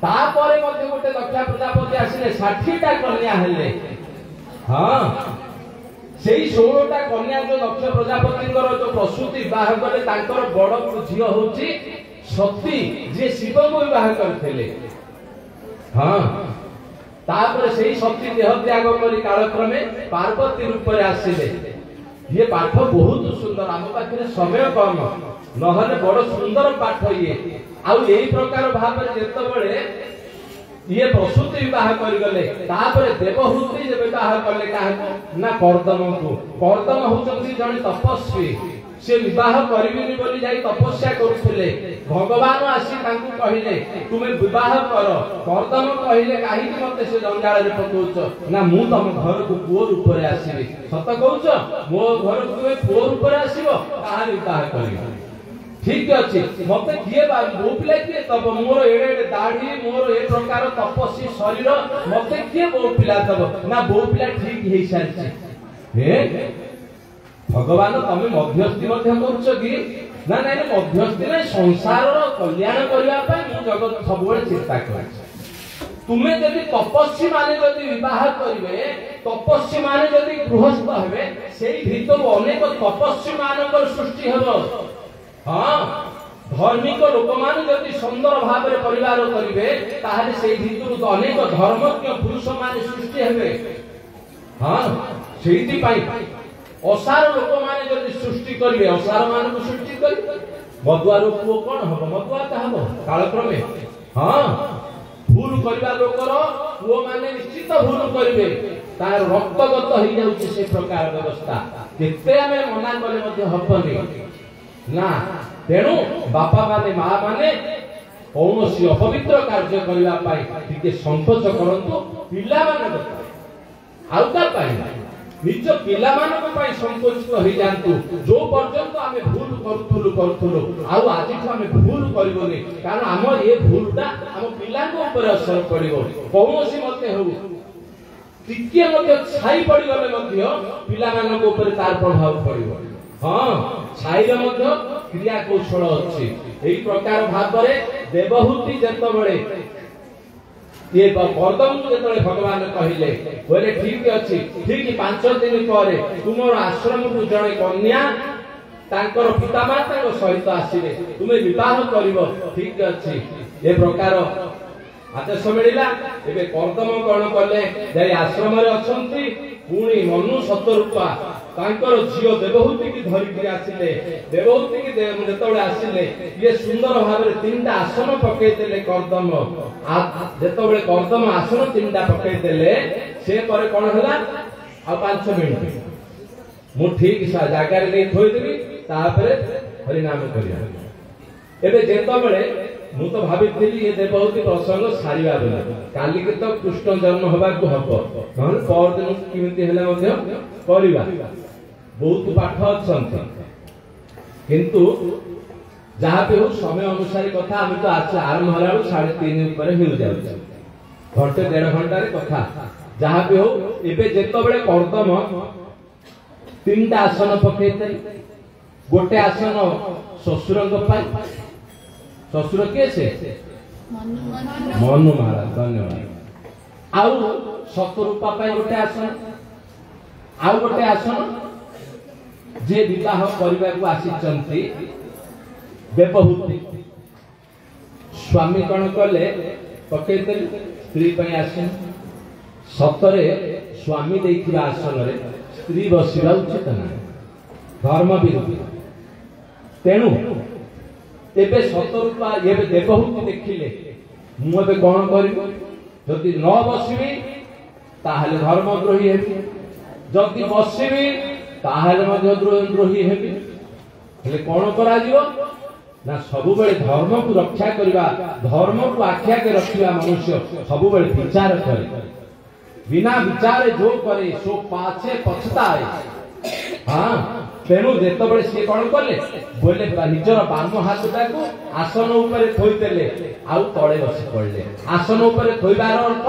तापर मध्ये गोटे दक्ष प्रजापति आसिले 60टा कन्या हले हां सेई 16टा कन्या जो दक्ष प्रजापतिंकर जो प्रसूति विवाह करे तांकर बड़ झियो होची सती जे शिव को विवाह करथिले हां तापर सेई सती देह त्याग करी कालक्रमे पार्वती रूप रे आसिले ये पाठ बहुत सुंदर हम पाखरे समय कम नहले बड़ सुंदर पाठ ये आउ एई प्रकार भाव रे जेतबेले ये प्रसूति विवाह करि गले तापर देवहूति जे विवाह करले काहे ना कर्दम होचंती जने तपस्वी से विवाह करिबिनी बोली जाई तपस्या करूथिले भगवान आसी तांकु कहिले तुमे विवाह कर कर्दम कहिले काहे कि मते से जंजाल रे पकोच ना मु तम घर को पुओ रूप रे आसीबे सत कहउछ मो घर को तुमे पुओ रूप रे आसीबो काहे विवाह करिबो ठीक अछि मते किए बा मो पिला किए तब मोर एडे दाढ़ी मोर ए प्रकार तपस्वी शरीर मते किए मो पिला तब ना बो पिला ठीक हेई सारछि हे भगवान तमे मध्यस्थी मध्य करूछ कि ना ना मध्यस्थी नै संसार रो कल्याण करिया पय मु जगत सबोले चिंता करछि तुमे जदि तपस्वी माने जदि विवाह करिवे तपस्वी माने जदि गृहस्थ हेबे सेई भीतर अनेक तपस्वी मानकर सृष्टि हेबो हां धार्मिक लोक मान जदि सुंदर भाव में परिवार करेंगे ताहले से भितर अनेक धर्मज्ञ पुरुष मान सृष्टि हेबे। हाँ सेठी पाई असार लोक मान जदि सृष्टि करेंगे असार मान को सृष्टि करेंगे मधुआर पुओ कौन हम मधुआ हम कालक्रमे। हाँ भूल करवा लोकर पुओ माने निश्चित भूल करेंगे तार रक्तगत हो जाउछि से प्रकार व्यवस्था केते आमे मना कले मध्ये हबनी ना। तेणु बापा माने मां माने कौनसी अपवित्र कार्य करबा पाई टिके संकोच करंतु पिला माने आउ का पाई निज पिला मानक पाई संकोचित हो जांतु जो पर्यंत आमे भूल करथुलु आउ आज आमे भूल करबोनी कारण हम ए भूलटा हम पिला को ऊपर असर पड़िबो कौनसी मते हो टिके मध्ये छाई पड़ी गले मध्ये पिला मानक ऊपर तार प्रभाव पड़िबो। हाँ छाईर मध्ये क्रिया कौशल अछि एई प्रकार भाबरे देवहूति जतबळे ये कर्दम जतबळे भगवान कहिले बोले ठीक अछि ठीक 5 दिन ପରେ तुमर आश्रम को जणे कन्या तांकर पितामाता को सहित आसीले तुमे विवाह करिवो ठीक अछि ए प्रकार आदेश मिलिला। एबे कर्दम कोन कले जाई आश्रम रे अछंती पुणी मनु सतरूपा तांकर झियो देवहूति की धरि के आसीले देवहूति की जतबळे आसीले ये सुंदर भाबरे तीनटा आसन पकई देले कर्दम जतबळे कर्दम आसन तीनटा पकई देले से परे कोन हला आ 5 मिनिट मु ठीक सा जागा रे थोई देबी तापरे हरि नाम करिया। एबे जतबळे मु तो भाबिथिली ये देवहूति प्रसंग सारिबा बेला काली के तो कृष्ण जन्म होबा को हबो नहले पर दिन किमिति हेला मध्ये करिबा बहुत पाठ अछंती किंतु जहाँ पे हो समय अनुसार कथा हम तो आज आरंभ होला 3:30 ऊपर हो जाउछ घंटे 1.5 घंटा रे कथा जहाँ पे हो एबे जेतबळे कर्दम तीनटा आसन पकेते गोटे आसन ससुरंग पाई ससुर के से मनु महाराज धन्यवाद आउ सतरूपा पाई गोटे आसन आउ गोटे आसन जे विवाह करबा को आसीचंती देवहूति स्वामी कौन कले पकई देले स्त्री पई आसन सतरे स्वामी देखिबा आसन रे स्त्री बसिबा उचित ना धर्म विरोधी। तेणु एबे सतरूपा एबे देवहूति देखिले मु एबे कोन करिबो जदि न बसिबी ताहले धर्मद्रोही हेबी जदि बसिबी ताहले मध्ये द्रोही हेबी हेले कोन करा जिवो ना सबु बेले धर्म को रक्षा करिबा धर्म को आख्या के रखिबा मनुष्य सबु बेले विचार करे बिना विचार जो करे सो पाछे पछताए। हाँ तेणु जेतबळे से कोन करले बोले निजर बाम हाथटा को आसन ऊपर थोई देले आउ तळे बसी पड़ले आसन ऊपर थोइबार अर्थ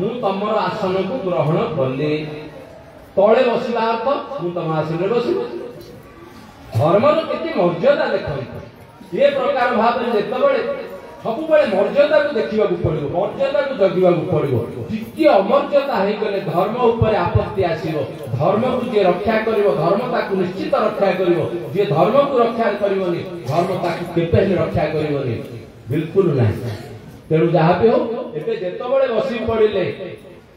मु तमर आसन को ग्रहण करले तळे बसिबा अर्थ मु तम आसन रे बसिबो धर्मर केति मर्यादा देखंत ये प्रकार भाव जेतबळे सबु बेले मर्यादा को देखिबा को पड़िबो मर्यादा को जगिबा को पड़िबो टिके अमर्यादा हे गले धर्म ऊपर आपत्ति आसीबो धर्म को जे रक्षा करिवो धर्म ताकू निश्चित रक्षा करिवो जे धर्म को रक्षा करिवोनी धर्म ताकू केते हे रक्षा करिवोनी बिल्कुल नाही। तेणु जहाँ भी हो एबे जेतबळे बसी पड़िले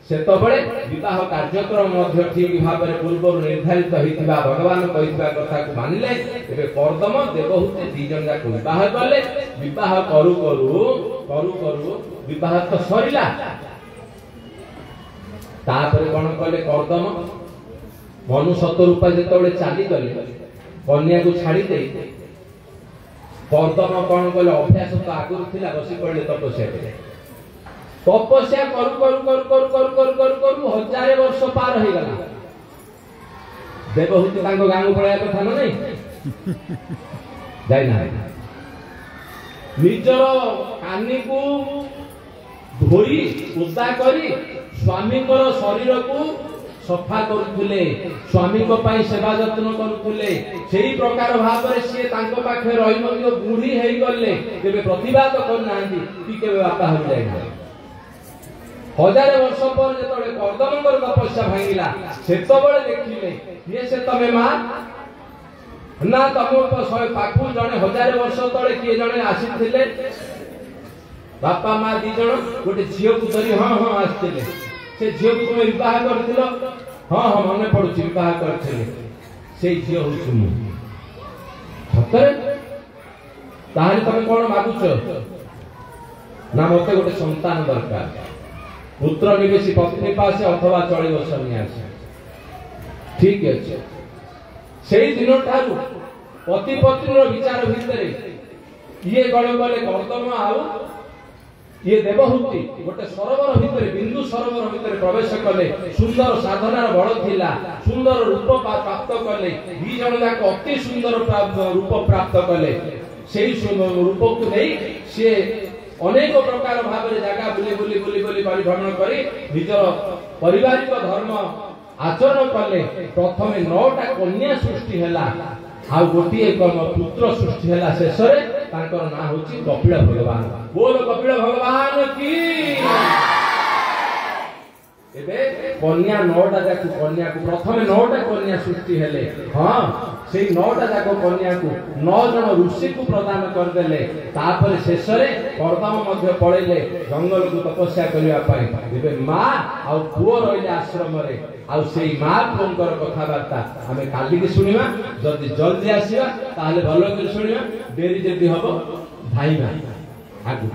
सेतबळे विवाह कार्यक्रम मध्य ठीक भाव में पूर्व निर्धारित होइतिबा भगवान कहितबा कथा को मानिले एबे कर्दम देवहूति दी जन जा विवाह कले विवाह करू करू विवाह तो सरिला तापर कोन कले कर्दम मनु सतरूपा जेतबळे चाली गले कन्या को छाड़ी दे कर्दम कोन कले अभ्यास तो आगुर थिला बसी पड़ले तपस्या करू 1000 वर्ष पार हो गला देवहूति तांको गांगो पळया कथा न नहीं जाई ना निजर कानी को धोई उदा करी स्वामी को शरीर को सफा करुले स्वामी को पाई सेवा जत्न करुले सेही प्रकार भाव रे से तांको पाखे रही मध्य बुढ़ी हेई गले केबे प्रतिवाद करनांती कि केबे बापा हो जाई 1000 वर्ष पर जेतबळे कर्दमकर तपस्या भांगिला सेतबळे देखिले ये से तमे मां ना तुम पाखु जड़े 1000 वर्ष तले किए जड़े आसी बापा माँ दी जन गोटे झील को धरी हाँ हाँ आसते से झील को तुम विवाह कर हाँ हाँ मन पड़ू विवाह कर झील हूँ सतरे तुम कौन मागुच ना मत गोटे संतान दरकार पुत्र निवेशी पत्नी पास अथवा चलो सन्यास ठीक अच्छे से दिन ठारू पति पत्नी विचार भितर ये गण गले कर्दम आउ ये देवहूति गोटे सरोवर भितर बिंदु सरोवर भितर प्रवेश कले सुंदर साधनार बल थिला सुंदर रूप प्राप्त कले दी जन जाक अति सुंदर रूप प्राप्त कले सेही रूप को नहीं से अनेक प्रकार भाव जगह बुली बुली बुली बुली परिभ्रमण करी निजर पारिवारिक धर्म आचरण कले प्रथम 9टा कन्या सृष्टि हैला आ गोटे पुत्र सृष्टि हैला शेष रे तांकर नाम होची कपिल भगवान बोल कपिल भगवान की एबे कन्या 9टा जाक कन्या को प्रथम 9टा कन्या सृष्टि हेले हां से 9टा जाक कन्या को 9 जन ऋषि को प्रदान कर देले तापर शेष रे कर्दम मध्य पड़ेले जंगल को तपस्या करिया पाई एबे मां आ पुओ रहिले आश्रम रे आ सेई मां पुओंकर कथा वार्ता हमें काली के सुनिबा जदी जल्दी आसीबा ताले भलो के सुनिबा देरी जदी हबो धाइबा आगु